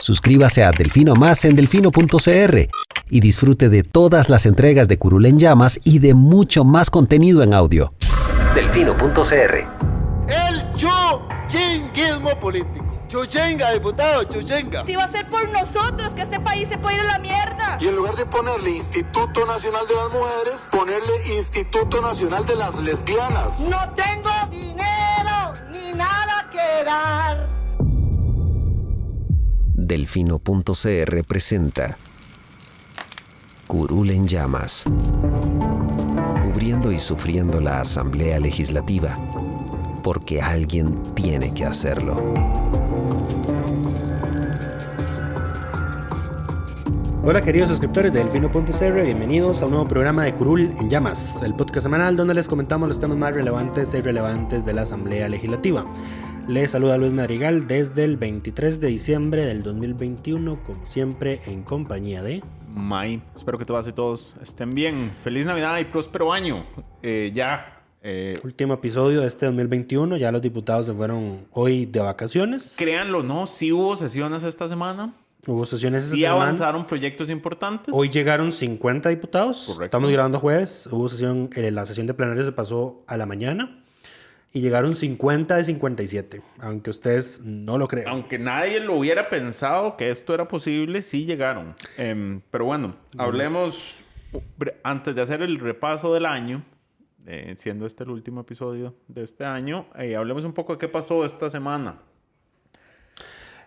Suscríbase a Delfino Más en delfino.cr y disfrute de todas las entregas de Curul en Llamas y de mucho más contenido en audio. Delfino.cr. El chuchinguismo político. Chuchenga, diputado, chuchenga. Si va a ser por nosotros que este país se puede ir a la mierda. Y en lugar de ponerle Instituto Nacional de las Mujeres, ponerle Instituto Nacional de las Lesbianas. No tengo dinero ni nada que dar. Delfino.cr presenta Curul en Llamas, cubriendo y sufriendo la Asamblea Legislativa, porque alguien tiene que hacerlo. Hola queridos suscriptores de Delfino.cr, bienvenidos a un nuevo programa de Curul en Llamas, el podcast semanal donde les comentamos los temas más relevantes e irrelevantes de la Asamblea Legislativa. Les saluda Luis Madrigal desde el 23 de diciembre del 2021, como siempre en compañía de... May, espero que todas y todos estén bien. Feliz Navidad y próspero año. Último episodio de este 2021, ya los diputados se fueron hoy de vacaciones. Créanlo o no, sí hubo sesiones esta semana. Hubo sesiones esta sí semana. Avanzaron proyectos importantes. Hoy llegaron 50 diputados. Correcto. Estamos grabando jueves. Hubo sesión, la sesión de plenario se pasó a la mañana. Y llegaron 50 de 57. Aunque ustedes no lo crean. Aunque nadie lo hubiera pensado que esto era posible, sí llegaron. Pero bueno, hablemos, antes de hacer el repaso del año, siendo este el último episodio de este año, hablemos un poco de qué pasó esta semana.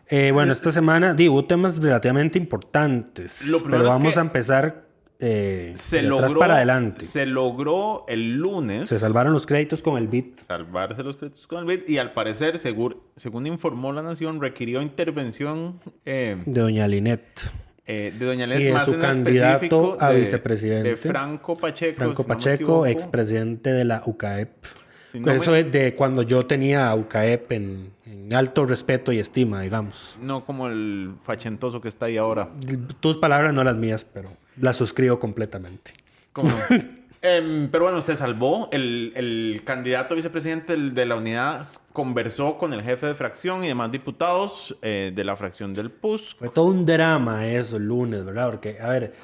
Bueno, esta semana hubo temas relativamente importantes, pero vamos a empezar de atrás para adelante. Se logró el lunes. Se salvaron los créditos con el BID. Salvarse los créditos con el BID y al parecer, según informó La Nación, requirió intervención de doña Linet. De doña Linet, y de más su en candidato a vicepresidente. De Franco Pacheco. Franco si no Pacheco, expresidente de la UCAEP. Eso es de cuando yo tenía a UCAEP en alto respeto y estima, digamos. No como el fachentoso que está ahí ahora. Tus palabras, no las mías, pero las suscribo completamente. ¿Cómo no? Pero bueno, se salvó. El candidato a vicepresidente de la unidad conversó con el jefe de fracción y demás diputados de la fracción del PUSC. Fue todo un drama eso el lunes, ¿verdad? Porque, a ver,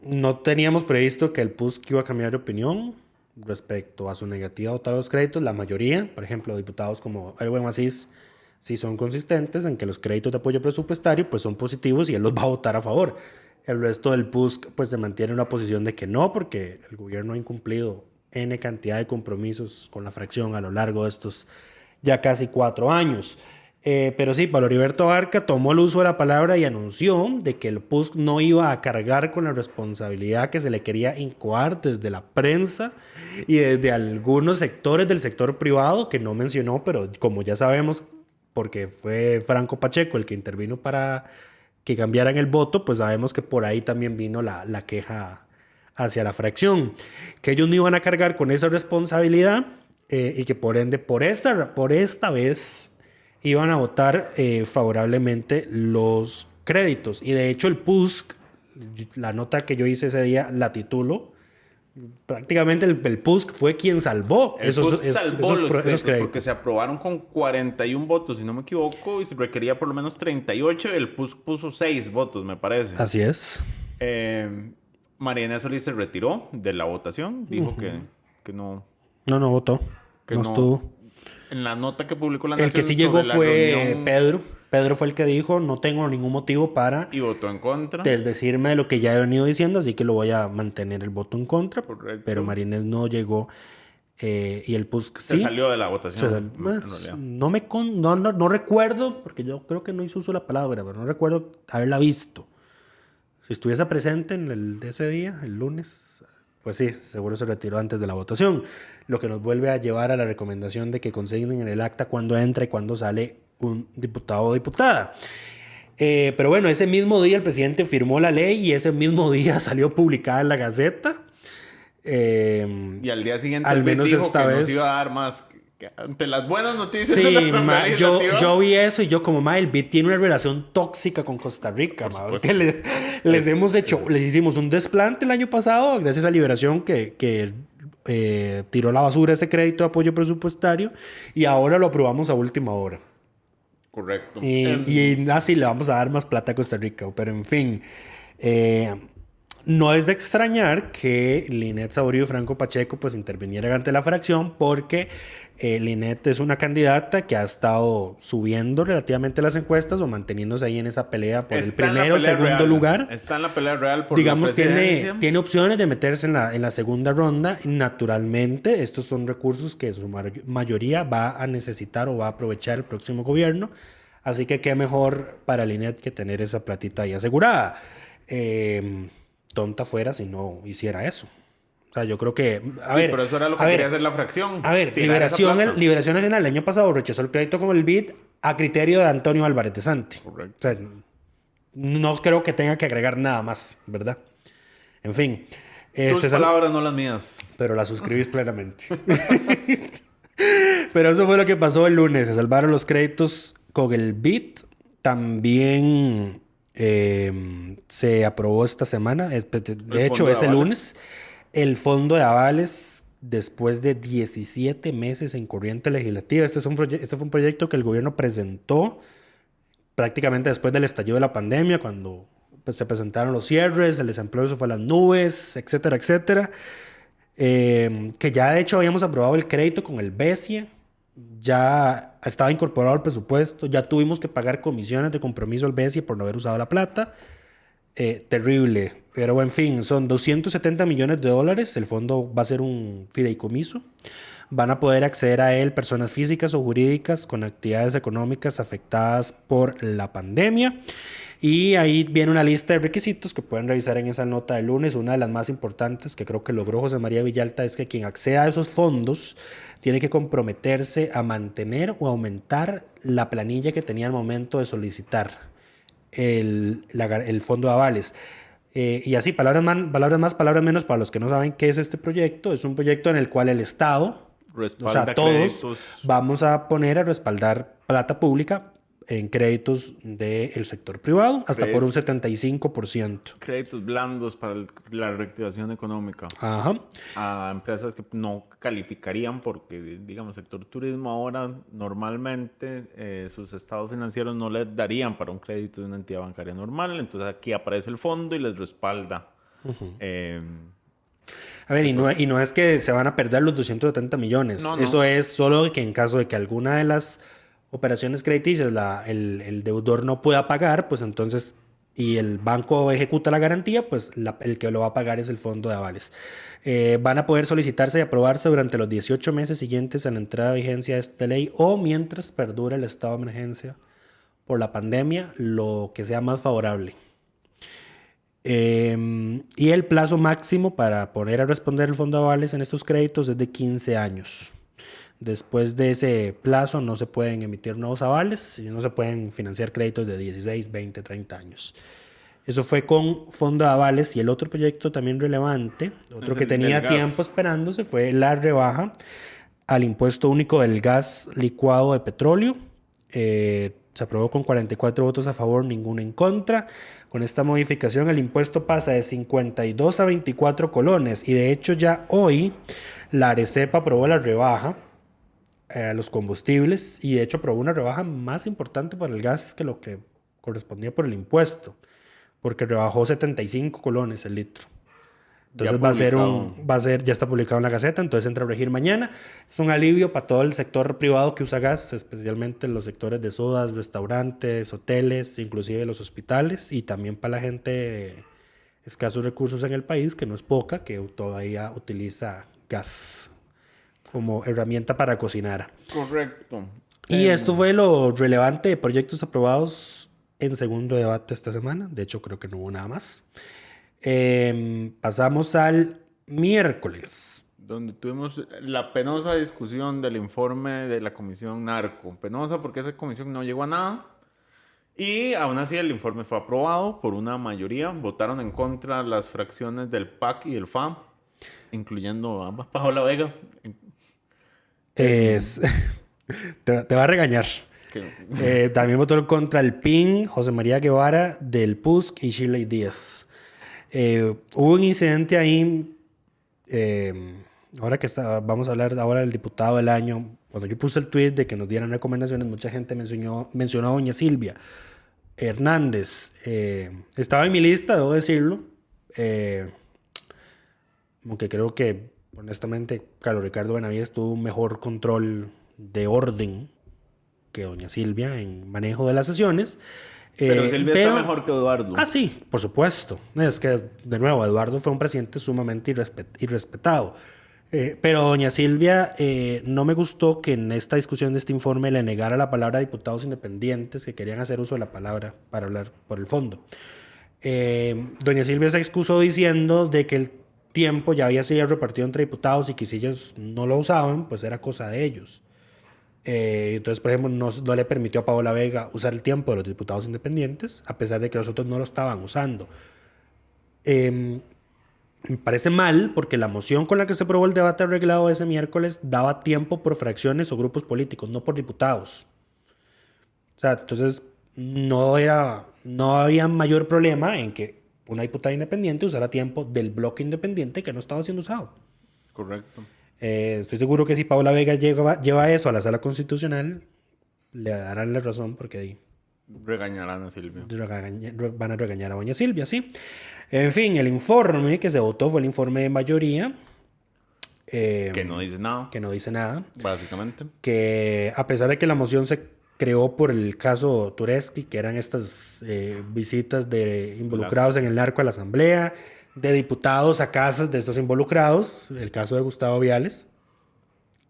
no teníamos previsto que el PUSC iba a cambiar de opinión respecto a su negativa a votar los créditos. La mayoría, por ejemplo, diputados como Erwin Macís, sí son consistentes en que los créditos de apoyo presupuestario pues son positivos y él los va a votar a favor. El resto del PUSC pues se mantiene en una posición de que no, porque el gobierno ha incumplido N cantidad de compromisos con la fracción a lo largo de estos ya casi 4 años. Pero sí, Pablo Heriberto Arca tomó el uso de la palabra y anunció de que el PUSC no iba a cargar con la responsabilidad que se le quería incoar desde la prensa y desde algunos sectores del sector privado que no mencionó, pero como ya sabemos, porque fue Franco Pacheco el que intervino para que cambiaran el voto, pues sabemos que por ahí también vino la queja hacia la fracción, que ellos no iban a cargar con esa responsabilidad y que por ende, por esta vez iban a votar favorablemente los créditos. Y de hecho el PUSC, la nota que yo hice ese día, la titulo, prácticamente el PUSC fue quien salvó esos créditos. Porque se aprobaron con 41 votos, si no me equivoco, y se requería por lo menos 38. El PUSC puso 6 votos, me parece. Así es. Mariana Solís se retiró de la votación. Dijo que no... No votó. Que no estuvo. En la nota que publicó La Nación... El que sí llegó fue reunión, Pedro. Pedro fue el que dijo, no tengo ningún motivo para... Y votó en contra. Desdecirme de lo que ya he venido diciendo, así que lo voy a mantener el voto en contra. Correcto. Pero Marínez no llegó y el PUSC sí. Se salió de la votación. No recuerdo, porque yo creo que no hizo uso de la palabra, pero no recuerdo haberla visto. Si estuviese presente de ese día, el lunes... Pues sí, seguro se retiró antes de la votación, lo que nos vuelve a llevar a la recomendación de que consignen en el acta cuando entra y cuando sale un diputado o diputada. Pero bueno, ese mismo día el presidente firmó la ley y ese mismo día salió publicada en la Gaceta. Y al día siguiente al menos dijo esta que vez nos iba a dar más. Ante las buenas noticias sí, de la Asamblea Legislativa. yo vi eso y yo como, el BID tiene una relación tóxica con Costa Rica, porque les hicimos un desplante el año pasado gracias a Liberación que tiró a la basura ese crédito de apoyo presupuestario y ahora lo aprobamos a última hora. Correcto. Y así le vamos a dar más plata a Costa Rica. Pero en fin, no es de extrañar que Linet Saborío Franco Pacheco pues interviniera ante la fracción, porque Linet es una candidata que ha estado subiendo relativamente las encuestas o manteniéndose ahí en esa pelea por el primero o segundo lugar. Está en la pelea real por Digamos, la presidencia. tiene opciones de meterse en la segunda ronda. Naturalmente, estos son recursos que su mayoría va a necesitar o va a aprovechar el próximo gobierno. Así que qué mejor para Linet que tener esa platita ahí asegurada. Tonta fuera si no hiciera eso. O sea, yo creo que... Pero eso era lo que quería hacer la fracción. A ver, Liberación Nacional el año pasado rechazó el crédito con el BID a criterio de Antonio Álvarez de Santi. Correcto. O sea, no creo que tenga que agregar nada más, ¿verdad? En fin. Tus palabras, no las mías. Pero las suscribís plenamente. Pero eso fue lo que pasó el lunes. Se salvaron los créditos con el BID. También se aprobó esta semana. De hecho, es el lunes. El fondo de avales, después de 17 meses en corriente legislativa. Este fue un proyecto que el gobierno presentó prácticamente después del estallido de la pandemia, cuando pues, se presentaron los cierres, el desempleo se fue a las nubes, etcétera, etcétera. Que ya de hecho habíamos aprobado el crédito con el BESIE, ya estaba incorporado al presupuesto, ya tuvimos que pagar comisiones de compromiso al BESIE por no haber usado la plata. Terrible, pero en fin, son $270 millones. El fondo va a ser un fideicomiso. Van a poder acceder a él personas físicas o jurídicas con actividades económicas afectadas por la pandemia. Y ahí viene una lista de requisitos que pueden revisar en esa nota del lunes. Una de las más importantes que creo que logró José María Villalta es que quien acceda a esos fondos tiene que comprometerse a mantener o aumentar la planilla que tenía al momento de solicitar el fondo de avales. Y así, palabras más, palabras menos, para los que no saben qué es este proyecto. Es un proyecto en el cual el Estado, respalda, o sea, todos créditos. Vamos a poner a respaldar plata pública en créditos del sector privado, hasta por un 75%. Créditos blandos para la reactivación económica. Ajá. A empresas que no calificarían porque, digamos, sector turismo ahora normalmente sus estados financieros no les darían para un crédito de una entidad bancaria normal. Entonces aquí aparece el fondo y les respalda. A ver, y no es que se van a perder los 270 millones. No. Eso es solo que en caso de que alguna de las operaciones crediticias el deudor no pueda pagar, pues entonces, y el banco ejecuta la garantía, pues el que lo va a pagar es el fondo de avales. Van a poder solicitarse y aprobarse durante los 18 meses siguientes a la entrada de vigencia de esta ley o mientras perdure el estado de emergencia por la pandemia, lo que sea más favorable. Y el plazo máximo para poner a responder el fondo de avales en estos créditos es de 15 años. Después de ese plazo no se pueden emitir nuevos avales y no se pueden financiar créditos de 16, 20, 30 años. Eso fue con fondo de avales. Y el otro proyecto también relevante, otro que tenía tiempo esperándose, fue la rebaja al impuesto único del gas licuado de petróleo. Se aprobó con 44 votos a favor, ninguno en contra. Con esta modificación el impuesto pasa de 52 a 24 colones. Y de hecho ya hoy la ARECEP aprobó la rebaja a los combustibles, y de hecho aprobó una rebaja más importante para el gas que lo que correspondía por el impuesto, porque rebajó 75 colones el litro. Entonces ya está publicado en la Gaceta, entonces entra a regir mañana. Es un alivio para todo el sector privado que usa gas, especialmente en los sectores de sodas, restaurantes, hoteles, inclusive los hospitales, y también para la gente de escasos recursos en el país, que no es poca, que todavía utiliza gas como herramienta para cocinar. Correcto. Y esto fue lo relevante de proyectos aprobados en segundo debate esta semana. De hecho, creo que no hubo nada más. Pasamos al miércoles, donde tuvimos la penosa discusión del informe de la Comisión Narco. Penosa porque esa comisión no llegó a nada. Y aún así el informe fue aprobado por una mayoría. Votaron en contra las fracciones del PAC y el FA, incluyendo a Paola Vega. Te va a regañar. También votó contra el PIN, José María Guevara, del PUSC y Shirley Díaz. Hubo un incidente ahí, ahora que vamos a hablar ahora del diputado del año, cuando yo puse el tweet de que nos dieran recomendaciones, mucha gente mencionó a doña Silvia Hernández. Estaba en mi lista, debo decirlo. Aunque creo que, honestamente, Carlos Ricardo Benavides tuvo un mejor control de orden que doña Silvia en manejo de las sesiones. Pero Silvia está mejor que Eduardo. Ah, sí, por supuesto. Es que, de nuevo, Eduardo fue un presidente sumamente irrespetado. Pero doña Silvia, no me gustó que en esta discusión de este informe le negara la palabra a diputados independientes que querían hacer uso de la palabra para hablar por el fondo. Doña Silvia se excusó diciendo de que el tiempo ya había sido repartido entre diputados y que si ellos no lo usaban, pues era cosa de ellos. Entonces, por ejemplo, no le permitió a Paola Vega usar el tiempo de los diputados independientes, a pesar de que los otros no lo estaban usando. Me parece mal porque la moción con la que se aprobó el debate arreglado ese miércoles daba tiempo por fracciones o grupos políticos, no por diputados. O sea, entonces no había mayor problema en que una diputada independiente usara tiempo del bloque independiente que no estaba siendo usado. Correcto. Estoy seguro que si Paola Vega lleva eso a la sala constitucional, le darán la razón porque regañarán a Silvia. Van a regañar a doña Silvia, sí. En fin, el informe que se votó fue el informe de mayoría. Que no dice nada. Que no dice nada. Básicamente. Que a pesar de que la moción se creó por el caso Tureski, que eran estas visitas de involucrados en el narco a la asamblea, de diputados a casas de estos involucrados, el caso de Gustavo Viales.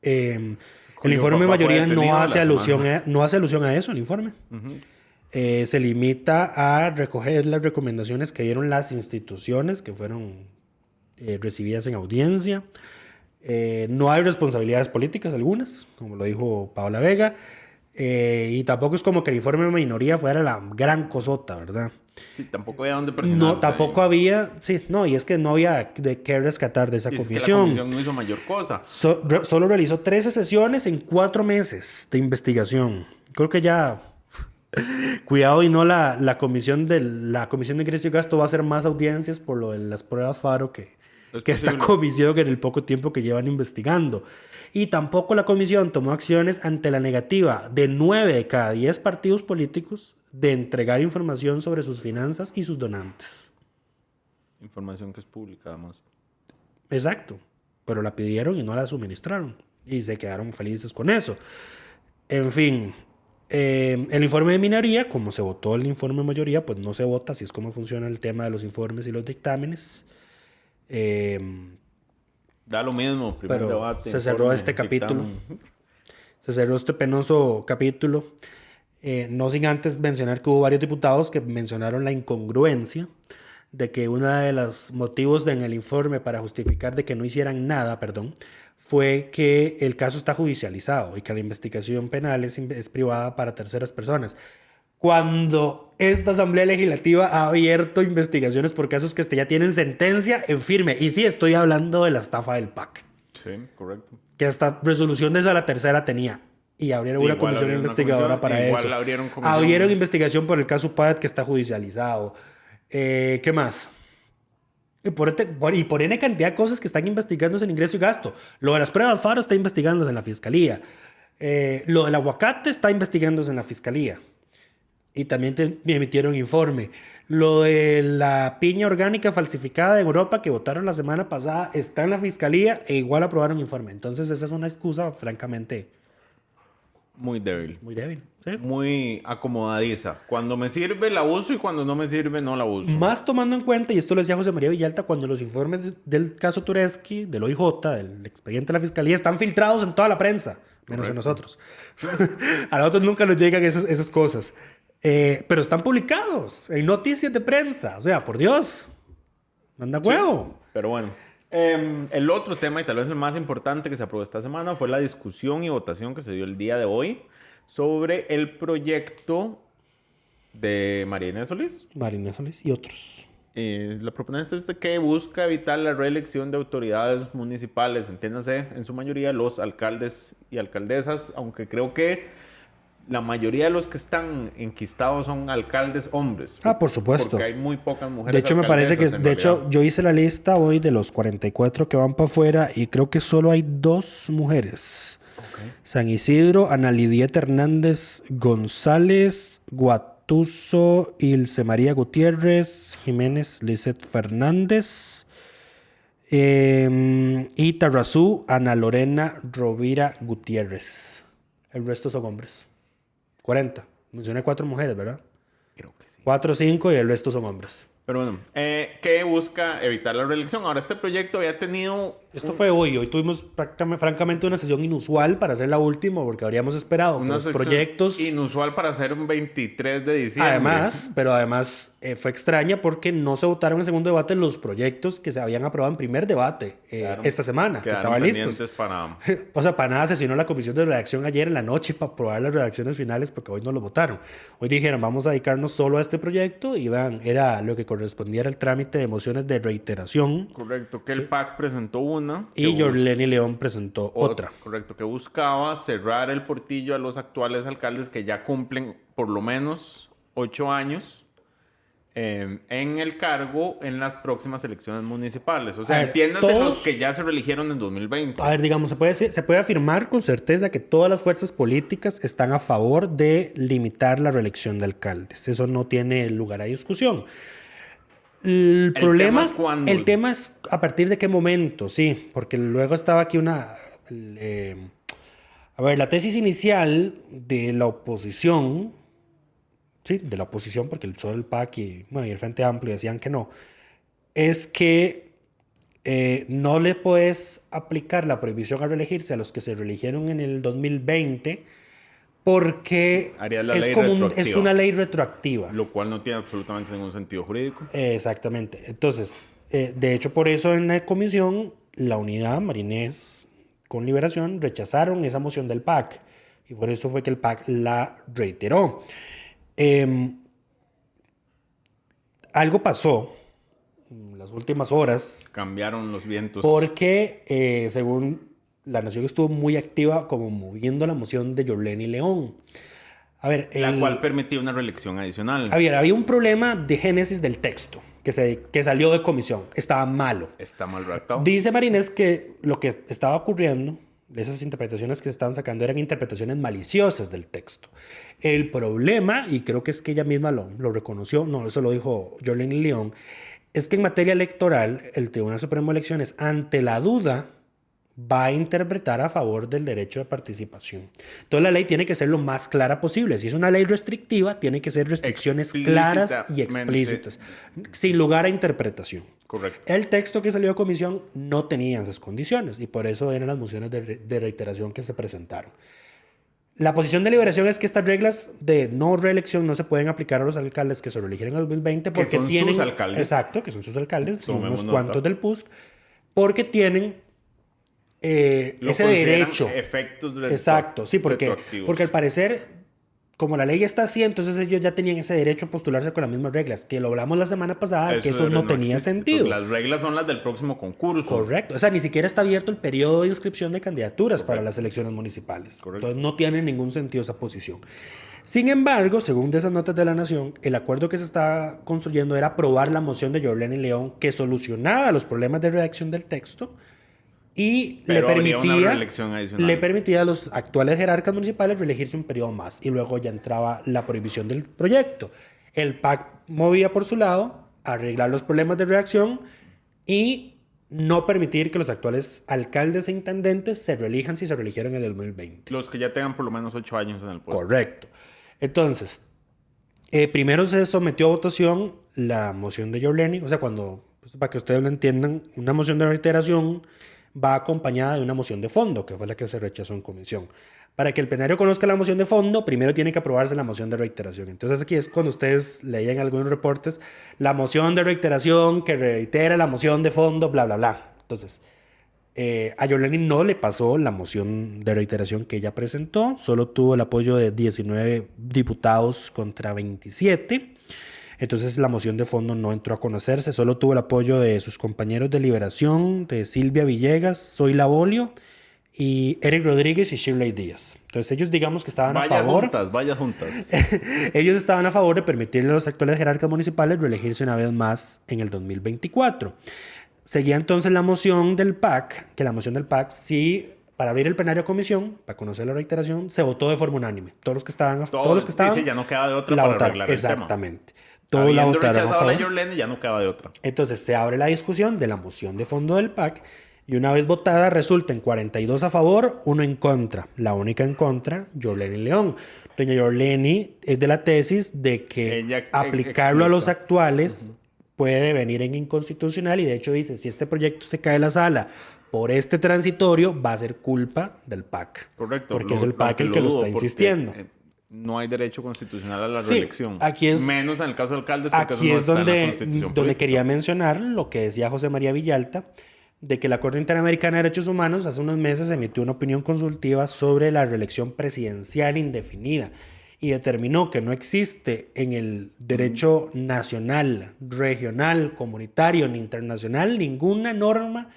El informe de mayoría no hace alusión a eso, el informe. Se limita a recoger las recomendaciones que dieron las instituciones que fueron recibidas en audiencia. No hay responsabilidades políticas algunas, como lo dijo Paola Vega. Y tampoco es como que el informe de minoría fuera la gran cosota, ¿verdad? Sí, tampoco había dónde presionarse. No, tampoco había... Sí, no, y es que no había de qué rescatar de esa comisión. Es que la comisión no hizo mayor cosa. Solo realizó 13 sesiones en 4 meses de investigación. Creo que ya... Cuidado y no la comisión de ingreso y gasto va a hacer más audiencias por lo de las pruebas Faro que esta comisión en el poco tiempo que llevan investigando. Y tampoco la comisión tomó acciones ante la negativa de 9 de cada 10 partidos políticos de entregar información sobre sus finanzas y sus donantes. Información que es pública, además. Exacto. Pero la pidieron y no la suministraron. Y se quedaron felices con eso. En fin, el informe de minoría, como se votó el informe de mayoría, pues no se vota, así es como funciona el tema de los informes y los dictámenes. Da lo mismo, primer pero debate. Se cerró este capítulo. Se cerró este penoso capítulo. No sin antes mencionar que hubo varios diputados que mencionaron la incongruencia de que uno de los motivos en el informe para justificar de que no hicieran nada, fue que el caso está judicializado y que la investigación penal es privada para terceras personas. Cuando esta Asamblea Legislativa ha abierto investigaciones por casos que ya tienen sentencia en firme. Y sí, estoy hablando de la estafa del PAC. Sí, correcto. Que hasta resolución de la tercera tenía. Y abrieron una comisión investigadora para eso. Abrieron investigación por el caso PAD que está judicializado. ¿Qué más? Y por N cantidad de cosas que están investigándose en ingreso y gasto. Lo de las pruebas Faro está investigándose en la fiscalía. Lo del aguacate está investigándose en la fiscalía. Y también me emitieron informe. Lo de la piña orgánica falsificada en Europa que votaron la semana pasada está en la fiscalía e igual aprobaron informe. Entonces esa es una excusa francamente... Muy débil. Muy débil, ¿sí? Muy acomodadiza. Cuando me sirve la uso y cuando no me sirve no la uso. Más tomando en cuenta, y esto lo decía José María Villalta, cuando los informes del caso Tureski, del OIJ, del expediente de la Fiscalía, están filtrados en toda la prensa, menos en nosotros. A nosotros nunca nos llegan esas cosas. Pero están publicados en noticias de prensa. O sea, por Dios. Manda huevo. Sí, pero bueno. El otro tema, y tal vez el más importante que se aprobó esta semana, fue la discusión y votación que se dio el día de hoy sobre el proyecto de María Inés Solís. María Inés Solís y otros. La proponente es que busca evitar la reelección de autoridades municipales, entiéndase, en su mayoría los alcaldes y alcaldesas, aunque creo que la mayoría de los que están enquistados son alcaldes hombres. Por supuesto. Porque hay muy pocas mujeres. De hecho, me parece que... yo hice la lista hoy de los 44 que van para afuera y creo que solo hay 2 mujeres. San Isidro, Ana Lidieta Hernández González, Guatuso, Ilse María Gutiérrez, Jiménez Lizeth Fernández, y Tarrazú, Ana Lorena Rovira Gutiérrez. El resto son hombres. 40. Mencioné 4 mujeres, ¿verdad? Creo que sí. 4 o 5 y el resto son hombres. Pero bueno, ¿qué busca evitar la reelección? Ahora, este proyecto había tenido... Esto fue hoy. Hoy tuvimos francamente una sesión inusual para hacer la última, porque habríamos esperado que Una los sección proyectos... inusual para hacer un 23 de diciembre. Además, fue extraña porque no se votaron en segundo debate los proyectos que se habían aprobado en primer debate esta semana, que estaban listos. Para... O sea, para nada sesionó la comisión de redacción ayer en la noche para aprobar las redacciones finales porque hoy no lo votaron. Hoy dijeron, vamos a dedicarnos solo a este proyecto y vean, era lo que correspondía al trámite de mociones de reiteración. Correcto, que el PAC presentó una. Y Yorleni León presentó otra. Correcto, que buscaba cerrar el portillo a los actuales alcaldes que ya cumplen por lo menos 8 años en el cargo en las próximas elecciones municipales. O sea, entiéndase los que ya se reeligieron en 2020. A ver, digamos, se puede afirmar con certeza que todas las fuerzas políticas están a favor de limitar la reelección de alcaldes. Eso no tiene lugar a discusión. El tema es a partir de qué momento, sí, porque luego estaba aquí a ver, la tesis inicial de la oposición, sí, de la oposición, porque solo el PAC y el Frente Amplio decían que no, es que no le puedes aplicar la prohibición a reelegirse a los que se reeligieron en el 2020 porque es una ley retroactiva. Lo cual no tiene absolutamente ningún sentido jurídico. Exactamente. Entonces, de hecho, por eso en la comisión, la unidad Marinés con Liberación rechazaron esa moción del PAC. Y por eso fue que el PAC la reiteró. Algo pasó en las últimas horas. Cambiaron los vientos. Porque, según La Nación, estuvo muy activa como moviendo la moción de Yorleni León. A ver, la cual permitía una reelección adicional. Había un problema de génesis del texto que salió de comisión. Estaba malo. Está mal redactado. Dice Marinés que lo que estaba ocurriendo, esas interpretaciones que se estaban sacando, eran interpretaciones maliciosas del texto. El problema, y creo que es que ella misma lo reconoció, no, eso lo dijo Yorleni León, es que en materia electoral, el Tribunal Supremo de Elecciones, ante la duda, va a interpretar a favor del derecho de participación. Entonces la ley tiene que ser lo más clara posible. Si es una ley restrictiva, tiene que ser restricciones claras y explícitas, sin lugar a interpretación. Correcto. El texto que salió de comisión no tenía esas condiciones y por eso eran las mociones de reiteración que se presentaron. La posición de Liberación es que estas reglas de no reelección no se pueden aplicar a los alcaldes que se reeligieron en el 2020 porque son tienen... sus alcaldes. Exacto, que son sus alcaldes, son unos nota. cuantos del PUSC, porque tienen ese derecho. Efectos exacto, sí, porque al parecer, como la ley está así, entonces ellos ya tenían ese derecho a postularse con las mismas reglas, que lo hablamos la semana pasada, que eso no tenía existe. Sentido. Las reglas son las del próximo concurso. Correcto, o sea, ni siquiera está abierto el periodo de inscripción de candidaturas para las elecciones municipales. Correcto. Entonces no tiene ningún sentido esa posición. Sin embargo, según de esas notas de La Nación, el acuerdo que se estaba construyendo era aprobar la moción de Yorleni León que solucionaba los problemas de redacción del texto y le permitía a los actuales jerarcas municipales reelegirse un periodo más. Y luego ya entraba la prohibición del proyecto. El PAC movía por su lado a arreglar los problemas de redacción y no permitir que los actuales alcaldes e intendentes se reelijan si se reeligieron en el 2020. Los que ya tengan por lo menos 8 años en el puesto. Correcto. Entonces, primero se sometió a votación la moción de Yorleni. O sea, para que ustedes lo entiendan, una moción de reiteración va acompañada de una moción de fondo, que fue la que se rechazó en comisión. Para que el plenario conozca la moción de fondo, primero tiene que aprobarse la moción de reiteración. Entonces aquí es cuando ustedes leían algunos reportes, la moción de reiteración que reitera la moción de fondo, bla, bla, bla. Entonces, a Yorleni no le pasó la moción de reiteración que ella presentó, solo tuvo el apoyo de 19 diputados contra 27. Entonces la moción de fondo no entró a conocerse, solo tuvo el apoyo de sus compañeros de Liberación, de Silvia Villegas, Zoila Bolio, y Eric Rodríguez y Shirley Díaz. Entonces ellos digamos que estaban a favor. Vaya juntas. Ellos estaban a favor de permitirle a los actuales jerarcas municipales reelegirse una vez más en el 2024. Seguía entonces la moción del PAC, que la moción del PAC sí para abrir el plenario a comisión, para conocer la reiteración, se votó de forma unánime. Todos los que estaban, sí, ya no queda de otra la para votaron. arreglar el tema. Exactamente. Todos la Habiendo votaron a rechazado la favor. Yorlene, ya no queda de otra. Entonces se abre la discusión de la moción de fondo del PAC y una vez votada resulta en 42 a favor, 1 en contra. La única en contra, Yorlene León. Doña Yorlene es de la tesis de que Ella aplicarlo a los explica. actuales puede venir en inconstitucional y de hecho dice, si este proyecto se cae de la sala por este transitorio, va a ser culpa del PAC. Correcto. Porque es el PAC el que lo dudo, está porque, insistiendo. No hay derecho constitucional a la Sí, reelección. aquí es- Menos en el caso de alcaldes, porque Aquí eso no es está en la donde, Constitución donde política. quería mencionar lo que decía José María Villalta, de que la Corte Interamericana de Derechos Humanos hace unos meses emitió una opinión consultiva sobre la reelección presidencial indefinida y determinó que no existe en el derecho nacional, regional, comunitario ni internacional ninguna norma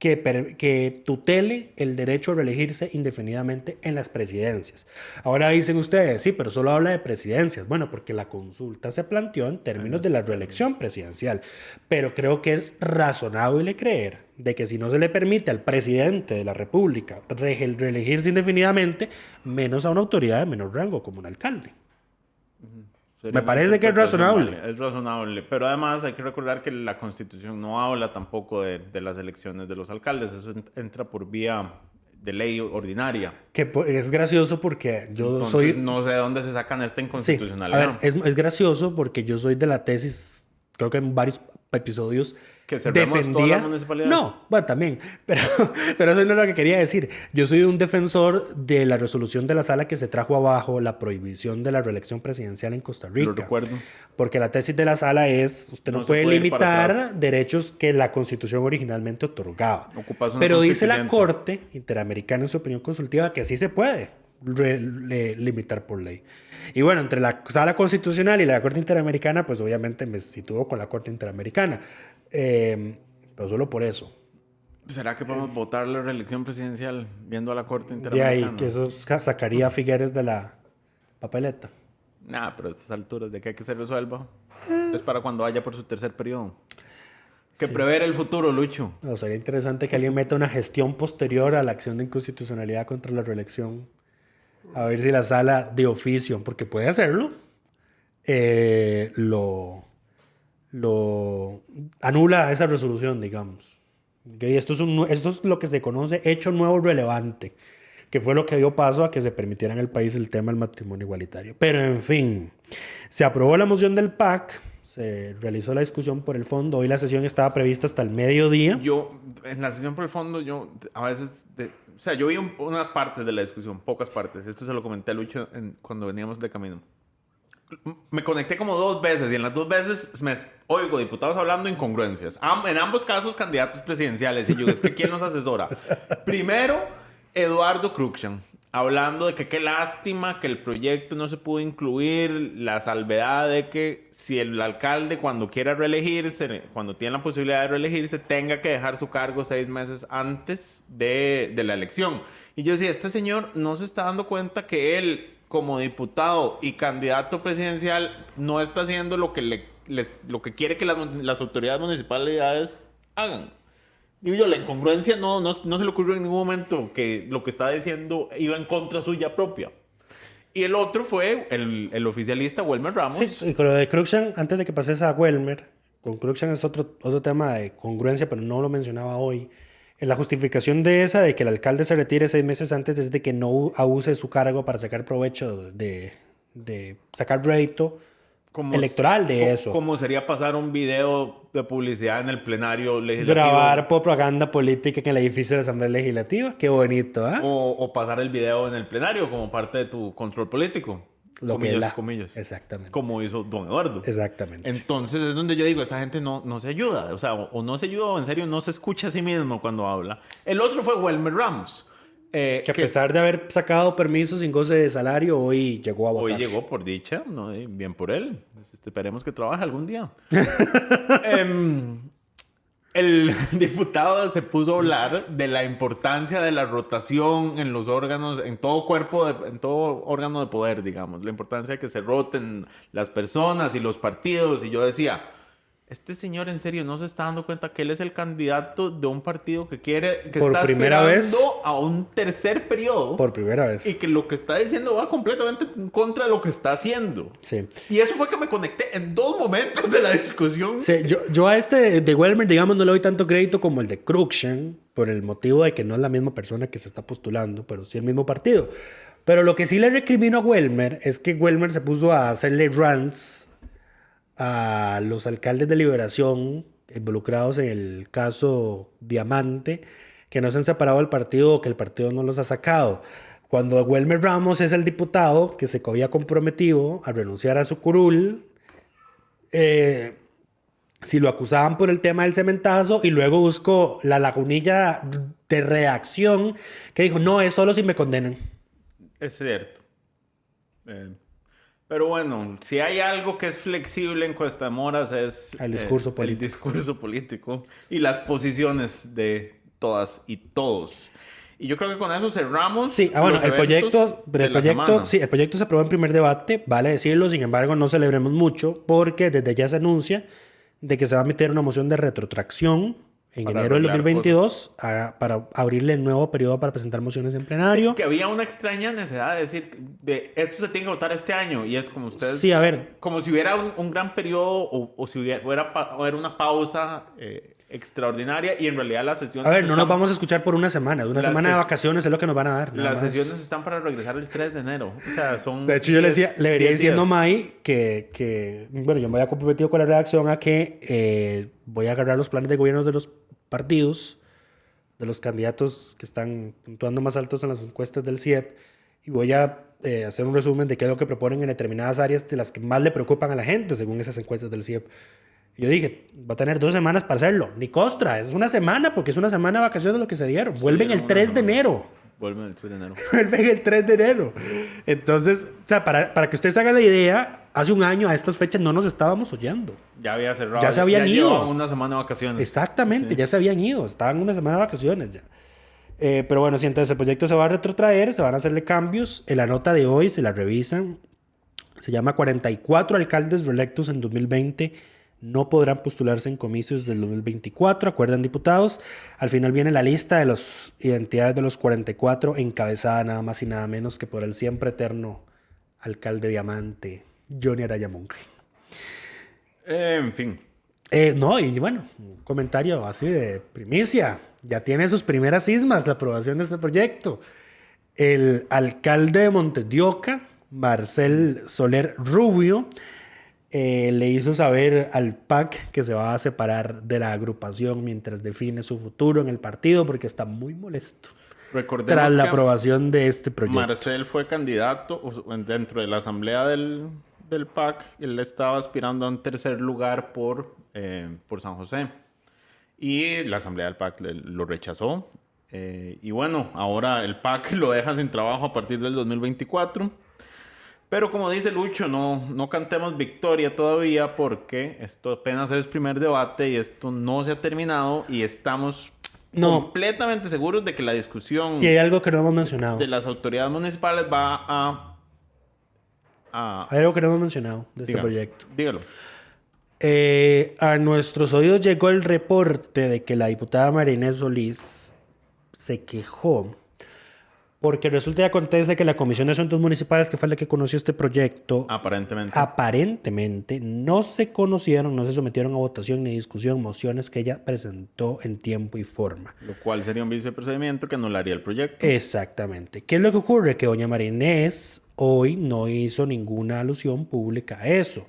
que tutele el derecho a reelegirse indefinidamente en las presidencias. Ahora dicen ustedes, sí, pero solo habla de presidencias. Bueno, porque la consulta se planteó en términos de la reelección presidencial. Pero creo que es razonable creer de que si no se le permite al presidente de la República reelegirse indefinidamente, menos a una autoridad de menor rango como un alcalde. Sería Me una parece que es interpretación razonable. válida, es razonable. Pero además hay que recordar que la Constitución no habla tampoco de las elecciones de los alcaldes. Eso entra por vía de ley ordinaria. Que es gracioso porque yo Entonces, soy... no sé de dónde se sacan esta Sí, inconstitucionalidad. a ver, es gracioso porque yo soy de la tesis, creo que en varios episodios ¿Que cerremos todas las municipalidades? No, bueno, también, pero eso no es lo que quería decir. Yo soy un defensor de la resolución de la sala que se trajo abajo la prohibición de la reelección presidencial en Costa Rica. Lo recuerdo. Porque la tesis de la sala es, usted no, No se puede puede ir para limitar atrás. derechos que la Constitución originalmente otorgaba. Ocupas una Pero dice la constituyente. Corte Interamericana en su opinión consultiva que sí se puede limitar por ley. Y bueno, entre la Sala Constitucional y la Corte Interamericana, pues obviamente me sitúo con la Corte Interamericana. Pero solo por eso. ¿Será que podemos votar la reelección presidencial viendo a la Corte De Interamericana? ahí que eso sacaría a Figueres de la papeleta. Nah, pero a estas alturas de que hay que se resuelva es para cuando vaya por su tercer periodo. Que prever el futuro, Lucho. No, sería interesante que alguien meta una gestión posterior a la acción de inconstitucionalidad contra la reelección. A ver si la sala de oficio, porque puede hacerlo, lo anula esa resolución, digamos. Que esto es lo que se conoce hecho nuevo relevante, que fue lo que dio paso a que se permitiera en el país el tema del matrimonio igualitario. Pero en fin, se aprobó la moción del PAC, se realizó la discusión por el fondo. Hoy la sesión estaba prevista hasta el mediodía. Yo, en la sesión por el fondo, yo a veces... o sea, yo vi unas partes de la discusión, pocas partes. Esto se lo comenté a Lucho cuando veníamos de camino. Me conecté como 2 veces y en las 2 veces me oigo diputados hablando incongruencias. En ambos casos, candidatos presidenciales. Y yo, es que ¿quién nos asesora? Primero, Eduardo Cruxan, hablando de que qué lástima que el proyecto no se pudo incluir, la salvedad de que si el alcalde cuando quiera reelegirse, cuando tiene la posibilidad de reelegirse, tenga que dejar su cargo 6 meses antes de la elección. Y yo decía, este señor no se está dando cuenta que él, como diputado y candidato presidencial, no está haciendo lo que, lo que quiere que las autoridades municipalidades hagan. Digo yo, la incongruencia no se le ocurrió en ningún momento que lo que estaba diciendo iba en contra suya propia. Y el otro fue el oficialista Welmer Ramos. Sí, y con lo de Cruxan, antes de que pases a Welmer, con Cruxan es otro tema de congruencia, pero no lo mencionaba hoy. En la justificación de esa, de que el alcalde se retire 6 meses antes, es de que no abuse su cargo para sacar provecho de sacar rédito electoral de eso. Como sería pasar un video de publicidad en el plenario legislativo. Grabar propaganda política en el edificio de la Asamblea Legislativa. Qué bonito, ¿eh? O pasar el video en el plenario como parte de tu control político. Lo que Comillas, la... comillas. Exactamente. Como hizo don Eduardo. Exactamente. Entonces es donde yo digo, esta gente no se ayuda. O sea, o no se ayuda o en serio no se escucha a sí mismo cuando habla. El otro fue Welmer Ramos. Que a pesar de haber sacado permiso sin goce de salario, hoy llegó a votar. Hoy llegó por dicha, ¿no? Bien por él. Esperemos que trabaje algún día. El diputado se puso a hablar de la importancia de la rotación en los órganos, en todo órgano de poder, digamos. La importancia de que se roten las personas y los partidos. Y yo decía, este señor en serio no se está dando cuenta que él es el candidato de un partido que Por está primera vez. a un tercer periodo. Por primera vez. Y que lo que está diciendo va completamente en contra de lo que está haciendo. Sí. Y eso fue que me conecté en 2 momentos de la discusión. Sí, yo a este de Welmer, digamos, no le doy tanto crédito como el de Cruikshank, por el motivo de que no es la misma persona que se está postulando, pero sí el mismo partido. Pero lo que sí le recrimino a Welmer es que Welmer se puso a hacerle rants a los alcaldes de Liberación involucrados en el caso Diamante, que no se han separado del partido o que el partido no los ha sacado. Cuando Welmer Ramos es el diputado que se había comprometido a renunciar a su curul, si lo acusaban por el tema del cementazo y luego buscó la lagunilla de reacción que dijo, no, es solo si me condenan. Es cierto. Pero bueno, si hay algo que es flexible en Cuesta Moras es El discurso político. El discurso político y las posiciones de todas y todos. Y yo creo que con eso cerramos. Sí, bueno, los el eventos de la semana. el proyecto se aprobó en primer debate, vale decirlo, sin embargo no celebremos mucho porque desde ya se anuncia de que se va a meter una moción de retrotracción en Para enero del arreglar 2022 para abrirle el nuevo periodo para presentar mociones en plenario. Sí, que había una extraña necesidad de decir, de esto se tiene que votar este año y es como ustedes... Sí, a ver. Como si hubiera un gran periodo o si hubiera una pausa extraordinaria y en realidad las sesiones... A ver, no nos vamos a escuchar por una semana. Una semana de vacaciones es lo que nos van a dar. Las sesiones están para regresar el 3 de enero. O sea, son... De hecho, yo le venía diciendo a días. Mai que, bueno, yo me había comprometido con la redacción a que voy a agarrar los planes de gobierno de los partidos, de los candidatos que están puntuando más altos en las encuestas del CIEP, y voy a hacer un resumen de qué es lo que proponen en determinadas áreas de las que más le preocupan a la gente, según esas encuestas del CIEP. Y yo dije, va a tener 2 semanas para hacerlo. Ni costra, es una semana, porque es una semana de vacaciones lo que se dieron. Vuelven el 3 de enero. Vuelven el 3 de enero. Vuelven el 3 de enero. Entonces, o sea, para que ustedes hagan la idea, hace un año a estas fechas no nos estábamos oyendo. Ya había cerrado. Ya se habían ido. Llevaban una semana de vacaciones. Exactamente, Sí. ya se habían ido. Estaban una semana de vacaciones ya. Pero bueno, sí, entonces el proyecto se va a retrotraer, se van a hacerle cambios. En la nota de hoy, si la revisan, se llama 44 alcaldes reelectos en 2020 no podrán postularse en comicios del 2024, acuerdan diputados. Al final viene la lista de las identidades de los 44, encabezada nada más y nada menos que por el siempre eterno alcalde Diamante, Johnny Araya Monge. En fin. No, y bueno, un comentario así de primicia. Ya tiene sus primeras cismas la aprobación de este proyecto. El alcalde de Montes de Oca, Marcel Soler Rubio, le hizo saber al PAC que se va a separar de la agrupación mientras define su futuro en el partido porque está muy molesto Recordemos tras la que aprobación de este proyecto. Marcel fue candidato dentro de la asamblea del PAC. Él estaba aspirando a un tercer lugar por San José. Y la asamblea del PAC lo rechazó. Y bueno, ahora el PAC lo deja sin trabajo a partir del 2024. Pero como dice Lucho, no cantemos victoria todavía porque esto apenas es primer debate y esto no se ha terminado y estamos completamente seguros de que la discusión Y hay algo que no hemos mencionado. de las autoridades municipales va a Hay algo que no hemos mencionado de este dígalo, proyecto. dígalo. A nuestros oídos llegó el reporte de que la diputada María Inés Solís se quejó porque resulta y acontece que la Comisión de Asuntos Municipales, que fue la que conoció este proyecto, aparentemente no se conocieron, no se sometieron a votación ni discusión mociones que ella presentó en tiempo y forma. Lo cual sería un vicio de procedimiento que anularía el proyecto. Exactamente. ¿Qué es lo que ocurre? Que doña María Inés hoy no hizo ninguna alusión pública a eso.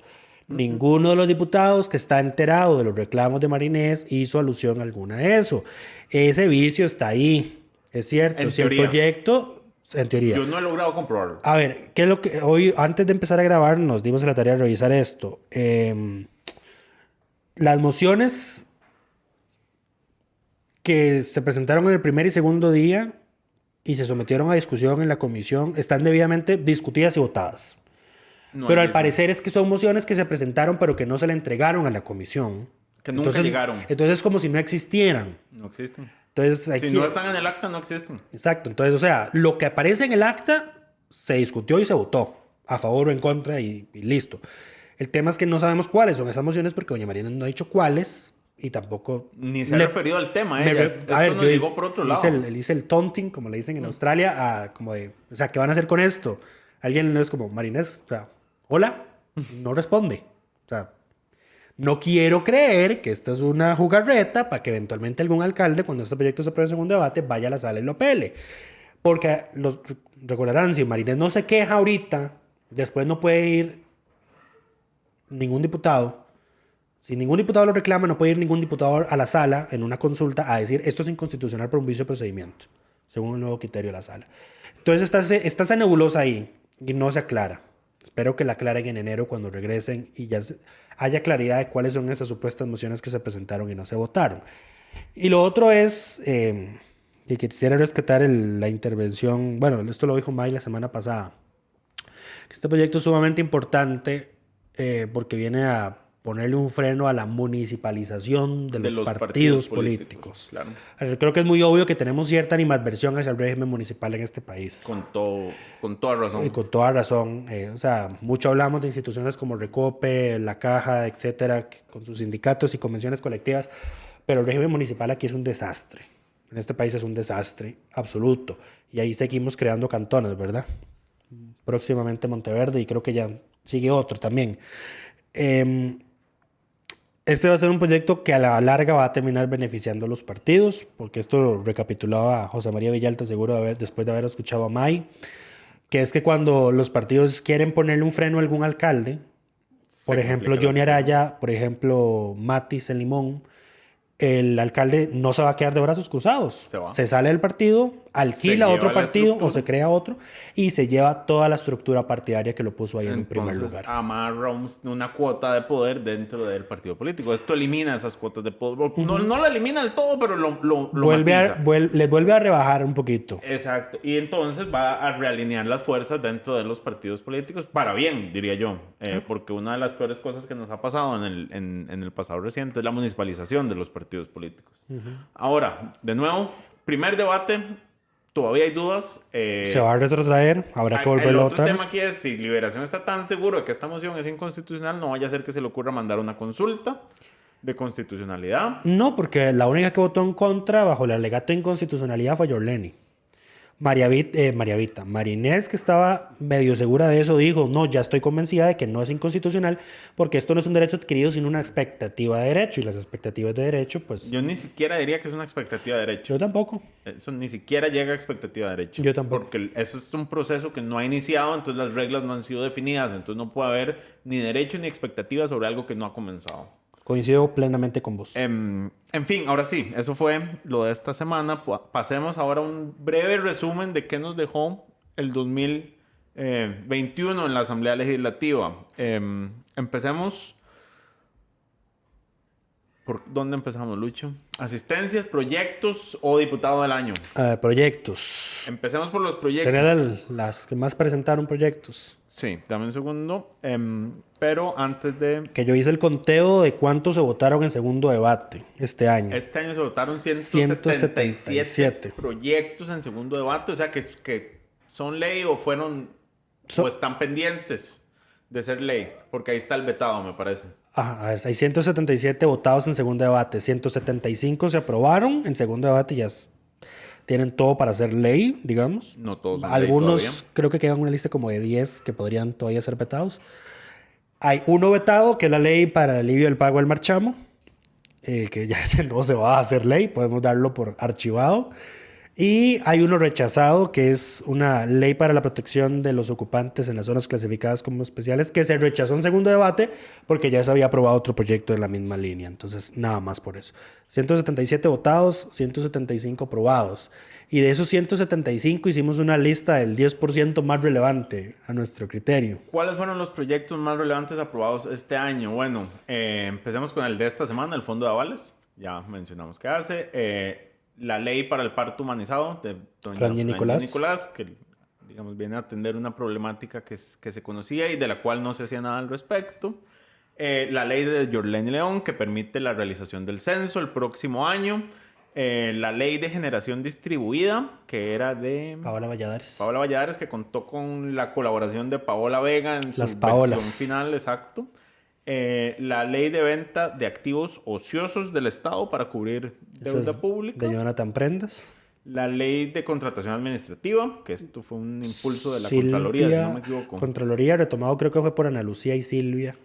Ninguno de los diputados que está enterado de los reclamos de María Inés hizo alusión alguna a eso. Ese vicio está ahí. Es cierto. En si teoría. el proyecto, en teoría. Yo no he logrado comprobarlo. A ver, ¿qué es lo que hoy, antes de empezar a grabar, nos dimos la tarea de revisar esto? Las mociones que se presentaron en el primer y segundo día y se sometieron a discusión en la comisión están debidamente discutidas y votadas. No Pero hay al eso. parecer es que son mociones que se presentaron pero que no se le entregaron a la comisión. Que nunca llegaron. Entonces es como si no existieran. No existen. Entonces, Si no están en el acta, no existen. Exacto. Entonces, o sea, lo que aparece en el acta se discutió y se votó a favor o en contra y listo. El tema es que no sabemos cuáles son esas mociones porque doña Marina no ha dicho cuáles y tampoco... Ni se ha referido al tema, Esto nos llegó por otro lado. Hice el taunting, como le dicen en Australia, como de, o sea, ¿qué van a hacer con esto? Alguien no es como, Marinés, o sea, hola, no responde. O sea, no quiero creer que esta es una jugarreta para que eventualmente algún alcalde, cuando este proyecto se apruebe en segundo debate, vaya a la sala y lo pele. Porque recordarán, si Marinés no se queja ahorita, después no puede ir ningún diputado. Si ningún diputado lo reclama, no puede ir ningún diputado a la sala en una consulta a decir esto es inconstitucional por un vicio de procedimiento, según el nuevo criterio de la sala. Entonces está esa nebulosa ahí y no se aclara. Espero que la aclaren en enero cuando regresen y ya haya claridad de cuáles son esas supuestas mociones que se presentaron y no se votaron. Y lo otro es que quisiera rescatar la intervención, bueno, esto lo dijo May la semana pasada, que este proyecto es sumamente importante porque viene a ponerle un freno a la municipalización de los partidos políticos. Claro. Creo que es muy obvio que tenemos cierta animadversión hacia el régimen municipal en este país. Con toda razón. Y con toda razón. O sea, mucho hablamos de instituciones como Recope, La Caja, etcétera, con sus sindicatos y convenciones colectivas, pero el régimen municipal aquí es un desastre. En este país es un desastre absoluto. Y ahí seguimos creando cantones, ¿verdad? Próximamente Monteverde y creo que ya sigue otro también. Este va a ser un proyecto que a la larga va a terminar beneficiando a los partidos, porque esto lo recapitulaba José María Villalta, seguro después de haber escuchado a May, que es que cuando los partidos quieren ponerle un freno a algún alcalde, por ejemplo Johnny Araya, por ejemplo Matis en Limón, el alcalde no se va a quedar de brazos cruzados. Se sale del partido, alquila otro partido o se crea otro y se lleva toda la estructura partidaria que lo puso ahí en primer lugar. Amarra una cuota de poder dentro del partido político. Esto elimina esas cuotas de poder. No la elimina del todo, pero lo les vuelve a rebajar un poquito. Exacto. Y entonces va a realinear las fuerzas dentro de los partidos políticos para bien, diría yo. Porque una de las peores cosas que nos ha pasado en el pasado reciente es la municipalización de los partidos políticos. Ahora, de nuevo, primer debate, todavía hay dudas. Se va a retrotraer, habrá que volverlo a votar. El otro tema aquí es, si Liberación está tan seguro de que esta moción es inconstitucional, no vaya a ser que se le ocurra mandar una consulta de constitucionalidad. No, porque la única que votó en contra bajo el alegato de inconstitucionalidad fue Yorleni. Marinés, que estaba medio segura de eso, dijo, no, ya estoy convencida de que no es inconstitucional porque esto no es un derecho adquirido, sino una expectativa de derecho. Y las expectativas de derecho, pues... Yo ni siquiera diría que es una expectativa de derecho. Yo tampoco. Eso ni siquiera llega a expectativa de derecho. Yo tampoco. Porque eso es un proceso que no ha iniciado, entonces las reglas no han sido definidas, entonces no puede haber ni derecho ni expectativa sobre algo que no ha comenzado. Coincido plenamente con vos. En fin, ahora sí, eso fue lo de esta semana. Pasemos ahora a un breve resumen de qué nos dejó el 2021 en la Asamblea Legislativa. Empecemos... ¿Por dónde empezamos, Lucho? ¿Asistencias, proyectos o diputado del año? Proyectos. Empecemos por los proyectos. Serían las que más presentaron proyectos. Sí, dame un segundo. Pero antes de... Que yo hice el conteo de cuántos se votaron en segundo debate este año. Este año se votaron 177 proyectos en segundo debate. O sea, que son ley o fueron... o están pendientes de ser ley. Porque ahí está el vetado, me parece. A ver, hay 177 votados en segundo debate. 175 se aprobaron en segundo debate y ya tienen todo para ser ley, digamos. No todos son algunos ley todavía. Creo que quedan una lista como de 10 que podrían todavía ser vetados. Hay uno vetado, que es la ley para el alivio del pago del marchamo, que ya ese no se va a hacer ley, podemos darlo por archivado. Y hay uno rechazado, que es una ley para la protección de los ocupantes en las zonas clasificadas como especiales, que se rechazó en segundo debate porque ya se había aprobado otro proyecto de la misma línea. Entonces, nada más por eso. 177 votados, 175 aprobados. Y de esos 175 hicimos una lista del 10% más relevante a nuestro criterio. ¿Cuáles fueron los proyectos más relevantes aprobados este año? Bueno, empecemos con el de esta semana, el Fondo de Avales. Ya mencionamos qué hace. La ley para el parto humanizado de doña Franja Nicolás, que digamos viene a atender una problemática que se conocía y de la cual no se hacía nada al respecto. La ley de Yorleni León, que permite la realización del censo el próximo año. La ley de generación distribuida, que era de... Paola Valladares, que contó con la colaboración de Paola Vega en su versión final, exacto. La ley de venta de activos ociosos del Estado para cubrir Eso deuda es pública. de Jonathan Prendas. La ley de contratación administrativa, que esto fue un impulso de la Silvia, Contraloría, si no me equivoco. Contraloría, retomado creo que fue por Ana Lucía y Silvia.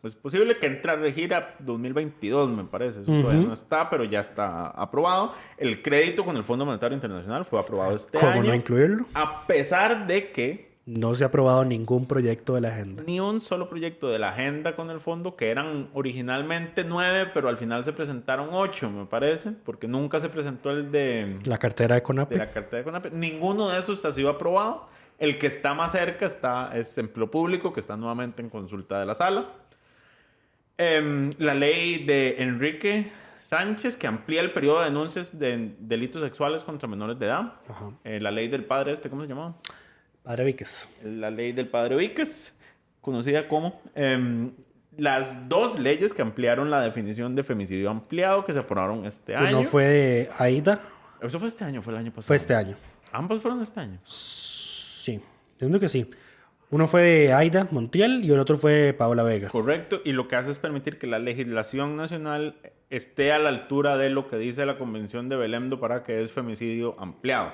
Es posible que entre a regir a 2022, me parece. Eso todavía no está, pero ya está aprobado. El crédito con el Fondo Monetario Internacional fue aprobado este ¿Cómo año. no incluirlo? A pesar de que No se ha aprobado ningún proyecto de la agenda. ni un solo proyecto de la agenda con el fondo, que eran originalmente 9, pero al final se presentaron 8, me parece, porque nunca se presentó el de La cartera de CONAPE. la cartera de CONAPE. Ninguno de esos ha sido aprobado. El que está más cerca es empleo público, que está nuevamente en consulta de la sala. La ley de Enrique Sánchez, que amplía el periodo de denuncias de delitos sexuales contra menores de edad. Ajá. La ley del padre ¿cómo se llamaba? Padre Víquez. La ley del padre Víquez, conocida como... las dos leyes que ampliaron la definición de femicidio ampliado, que se aprobaron este año. Uno fue de Aida. ¿Eso fue este año o fue el año pasado? Fue este año. ¿Ambos fueron este año? Sí, entiendo que sí. Uno fue de Aida Montiel y el otro fue de Paola Vega. Correcto, y lo que hace es permitir que la legislación nacional esté a la altura de lo que dice la Convención de Belém do Pará, que es femicidio ampliado.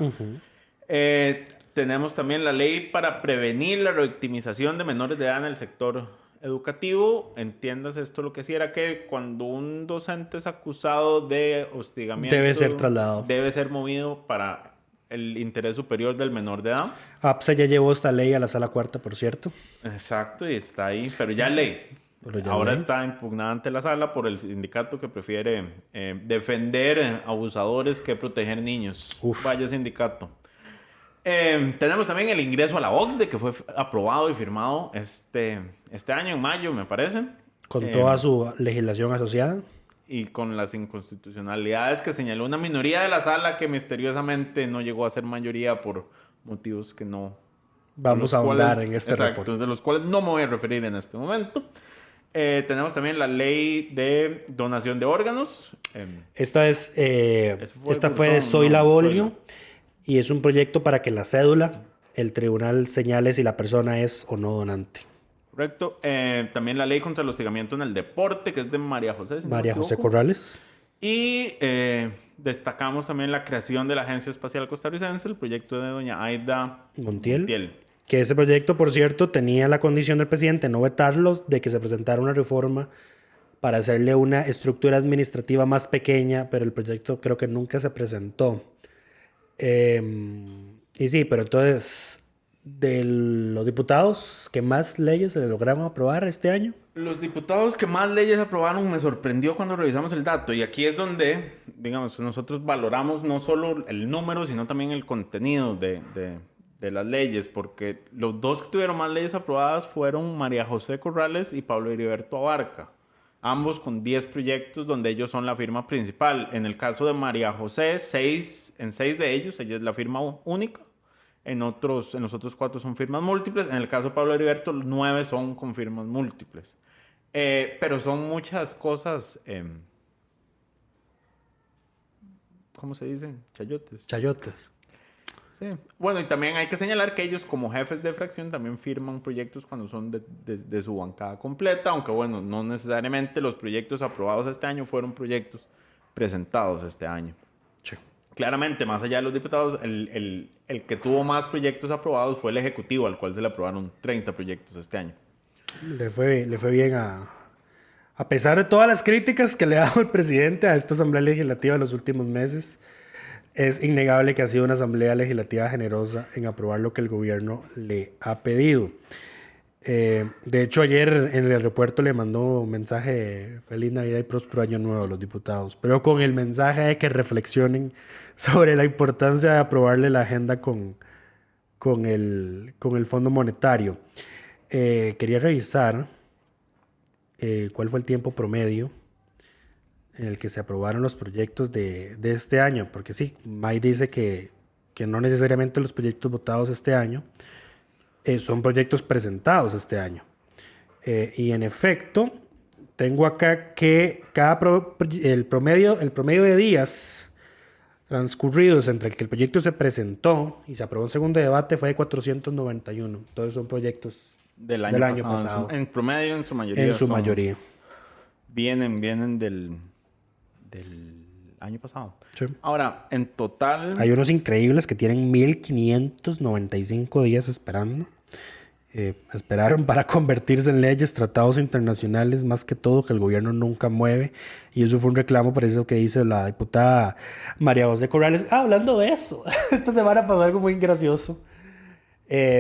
Tenemos también la ley para prevenir la revictimización de menores de edad en el sector educativo. Entiendas esto, lo que sí era que cuando un docente es acusado de hostigamiento... Debe ser trasladado. Debe ser movido para el interés superior del menor de edad. APSA ya llevó esta ley a la sala cuarta, por cierto. Exacto, y está ahí, pero ya ley. Pero ya Ahora ley. está impugnada ante la sala por el sindicato que prefiere defender abusadores que proteger niños. Uf. Vaya sindicato. Tenemos también el ingreso a la OCDE, que fue aprobado y firmado este año, en mayo, me parece. Con toda su legislación asociada. Y con las inconstitucionalidades que señaló una minoría de la sala que misteriosamente no llegó a ser mayoría por motivos que no... Vamos a ahondar en este reporte. De los cuales no me voy a referir en este momento. Tenemos también la ley de donación de órganos. Esta fue de Zoila Zoila Bolio y es un proyecto para que en la cédula el tribunal señale si la persona es o no donante. Correcto. También la ley contra el hostigamiento en el deporte, que es de María José. si no me María José equivoco. Corrales. Y destacamos también la creación de la Agencia Espacial Costarricense, el proyecto de doña Aida Montiel. Que ese proyecto, por cierto, tenía la condición del presidente no vetarlo, de que se presentara una reforma para hacerle una estructura administrativa más pequeña, pero el proyecto creo que nunca se presentó. Y sí, pero entonces, de los diputados, ¿qué más leyes se le lograron aprobar este año? Los diputados que más leyes aprobaron me sorprendió cuando revisamos el dato. Y aquí es donde, digamos, nosotros valoramos no solo el número, sino también el contenido de las leyes. Porque los dos que tuvieron más leyes aprobadas fueron María José Corrales y Pablo Heriberto Abarca. Ambos con 10 proyectos donde ellos son la firma principal. En el caso de María José, en 6 de ellos, ella es la firma única. En los otros 4 son firmas múltiples. En el caso de Pablo Heriberto, 9 son con firmas múltiples. Pero son muchas cosas... ¿cómo se dice? Chayotes. Chayotes. Sí. Bueno, y también hay que señalar que ellos como jefes de fracción también firman proyectos cuando son de su bancada completa, aunque bueno, no necesariamente los proyectos aprobados este año fueron proyectos presentados este año. Sí. Claramente, más allá de los diputados, el que tuvo más proyectos aprobados fue el Ejecutivo, al cual se le aprobaron 30 proyectos este año. Le fue bien a pesar de todas las críticas que le ha dado el presidente a esta Asamblea Legislativa en los últimos meses. Es innegable que ha sido una Asamblea Legislativa generosa en aprobar lo que el gobierno le ha pedido. De hecho, ayer en el aeropuerto le mandó un mensaje Feliz Navidad y Próspero Año Nuevo a los diputados, pero con el mensaje de que reflexionen sobre la importancia de aprobarle la agenda con el Fondo Monetario. Quería revisar cuál fue el tiempo promedio en el que se aprobaron los proyectos de este año, porque sí, May dice que no necesariamente los proyectos votados este año son proyectos presentados este año. Y en efecto, tengo acá que el promedio de días transcurridos entre el que el proyecto se presentó y se aprobó en segundo debate fue de 491. Entonces son proyectos del Del año, año pasado. pasado. En promedio, en su mayoría. En su son- mayoría. Vienen del año pasado. Sí. Ahora, en total... Hay unos increíbles que tienen 1595 días esperando. Esperaron para convertirse en leyes, tratados internacionales, más que todo que el gobierno nunca mueve. Y eso fue un reclamo, por eso que dice la diputada María José Corrales. Hablando de eso, esta semana pasó algo muy gracioso.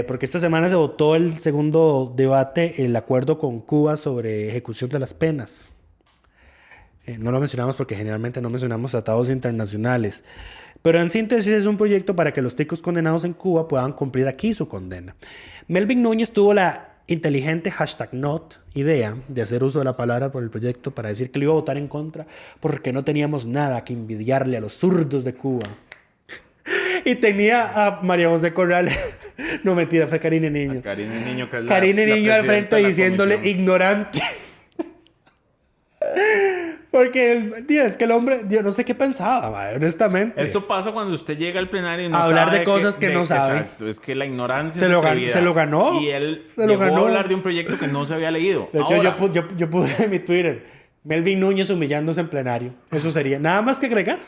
Porque esta semana se votó el segundo debate, el acuerdo con Cuba sobre ejecución de las penas. No lo mencionamos porque generalmente no mencionamos tratados internacionales. Pero en síntesis es un proyecto para que los ticos condenados en Cuba puedan cumplir aquí su condena. Melvin Núñez tuvo la inteligente #not idea de hacer uso de la palabra por el proyecto para decir que lo iba a votar en contra porque no teníamos nada que envidiarle a los zurdos de Cuba. Y tenía a María José Corrales. No, mentira, fue Karine Niño. Karine Niño, que es Karine la Niño al presidenta frente de la diciéndole comisión. ignorante. Porque tío, es que el hombre, yo no sé qué pensaba, mae, honestamente. Eso pasa cuando usted llega al plenario y no A hablar sabe de cosas que no sabe. Exacto, es que la ignorancia Se es lo atrevida. se lo ganó. Y él Se lo llegó ganó. a hablar de un proyecto que no se había leído. De hecho, Ahora, yo puse en mi Twitter, Melvin Núñez humillándose en plenario. Eso sería. Nada más que agregar.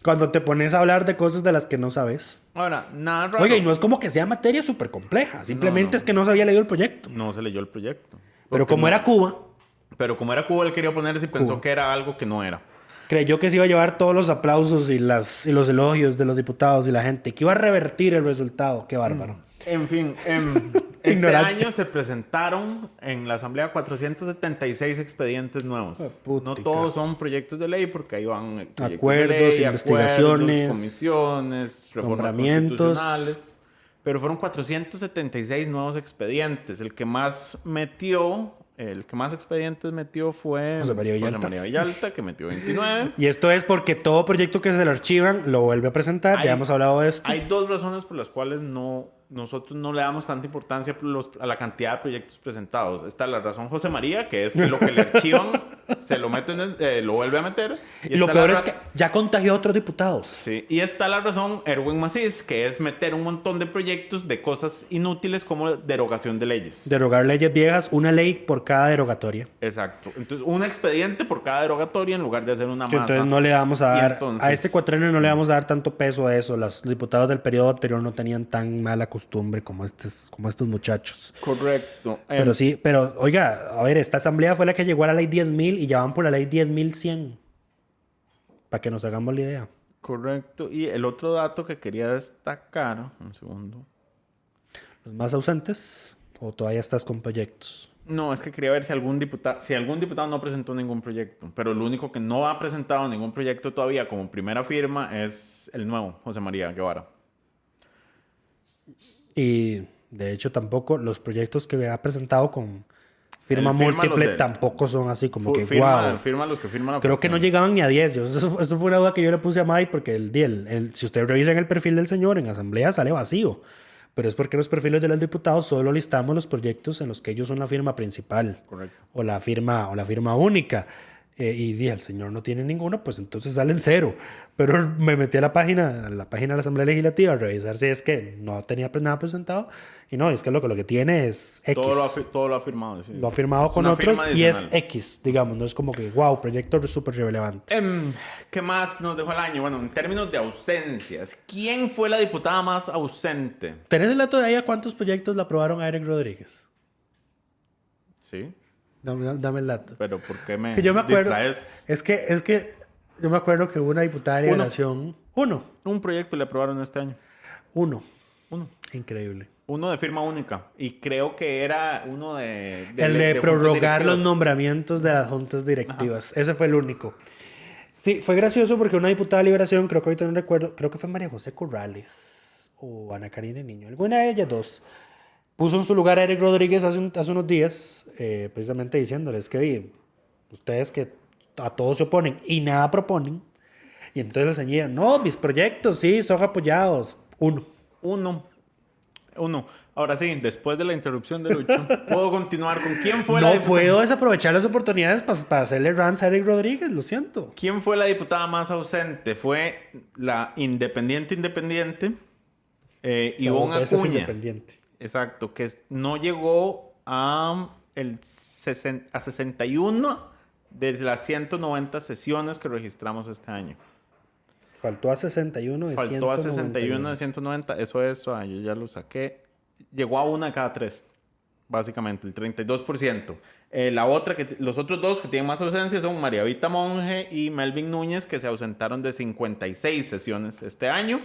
Cuando te pones a hablar de cosas de las que no sabes. ahora, nada raro. Oiga, y no es como que sea materia súper compleja. Simplemente No. es que no se había leído el proyecto. No se leyó el proyecto. Pero Porque como no- era Cuba, Pero como era Cuba, él quería ponerse y pensó Cuba. que era algo que no era. creyó que se iba a llevar todos los aplausos y los elogios de los diputados y la gente. Que iba a revertir el resultado. Qué bárbaro. En fin, este Ignorante. año se presentaron en la Asamblea 476 expedientes nuevos. putica. No todos son proyectos de ley porque ahí van proyectos de Acuerdos, ley, investigaciones, comisiones, reformas nombramientos. constitucionales. Pero fueron 476 nuevos expedientes. El que más expedientes metió fue José María Villalta, que metió 29. Y esto es porque todo proyecto que se le archivan lo vuelve a presentar. Hay- Ya hemos hablado de esto. Hay dos razones por las cuales nosotros no le damos tanta importancia a la cantidad de proyectos presentados. Está la razón José María, que es que lo que le archivan se lo meten, lo vuelve a meter. Y lo está peor la es que ya contagió a otros diputados. Sí, y está la razón Erwin Macís, que es meter un montón de proyectos de cosas inútiles como derogación de leyes. Derogar leyes viejas, una ley por cada derogatoria. Exacto. Entonces, un expediente por cada derogatoria en lugar de hacer una Que masa. entonces no le vamos a Y dar, entonces- a este cuatrenio no le vamos a dar tanto peso a eso. Los diputados del periodo anterior no tenían tan mala costumbre como estos muchachos. Correcto. Pero sí, pero oiga, a ver, esta asamblea fue la que llegó a la ley 10.000 y ya van por la ley 10.100. Para que nos hagamos la idea. Correcto. Y el otro dato que quería destacar, un segundo. Los más ausentes, o todavía estás con proyectos. No, es que quería ver si algún diputado no presentó ningún proyecto, pero el único que no ha presentado ningún proyecto todavía como primera firma es el nuevo, José María Guevara. Y de hecho tampoco los proyectos que ha presentado con firma Él firma múltiple los de- tampoco son así como que firma, wow. firma los que firman la Creo que no fracción. llegaban ni a 10. Eso fue una duda que yo le puse a Mike porque si usted revisa en el perfil del señor en asamblea sale vacío. Pero es porque en los perfiles de los diputados solo listamos los proyectos en los que ellos son la firma principal. Correcto. O la firma única. Y dije, el señor no tiene ninguno, pues entonces salen 0. Pero me metí a la página de la Asamblea Legislativa a revisar si es que no tenía nada presentado. Y no, es que lo que tiene es X. Todo lo ha firmado. Sí. Lo ha firmado Es con una otros firma y es adicional. X, digamos. No es como que, wow, proyecto súper relevante. ¿Qué más nos dejó el año? Bueno, en términos de ausencias, ¿quién fue la diputada más ausente? ¿Tenés el dato de ahí a cuántos proyectos le aprobaron a Eric Rodríguez? Sí, Dame el dato. pero ¿por qué me Que yo me acuerdo. distraes? Es que yo me acuerdo que hubo una diputada de Uno. liberación. Un proyecto le aprobaron este año. Uno. Uno. Increíble. Uno de firma única. Y creo que era uno de El de juntas prorrogar los directivas. nombramientos de las juntas directivas. Ese fue el único. Sí, fue gracioso porque una diputada de liberación, creo que ahorita no recuerdo, creo que fue María José Corrales o Ana Karina Niño, alguna de ellas dos, puso en su lugar a Eric Rodríguez hace unos días, precisamente diciéndoles que ustedes que a todos se oponen y nada proponen. Y entonces el señor, no, mis proyectos sí son apoyados. Uno. Ahora sí, después de la interrupción de Lucho, puedo continuar con quién fue la No diputada. puedo desaprovechar las oportunidades para hacerle runs a Eric Rodríguez, lo siento. ¿Quién fue la diputada más ausente? Fue la independiente Ivonne Esa es Acuña. independiente. Exacto, que no llegó a 61 de las 190 sesiones que registramos este año. Faltó a 61 de Faltó a 191. 61 de 190. Eso es, yo ya lo saqué. Llegó a una de cada 3, básicamente, el 32%. La otra, los otros dos que tienen más ausencia son María Vita Monge y Melvin Núñez, que se ausentaron de 56 sesiones este año.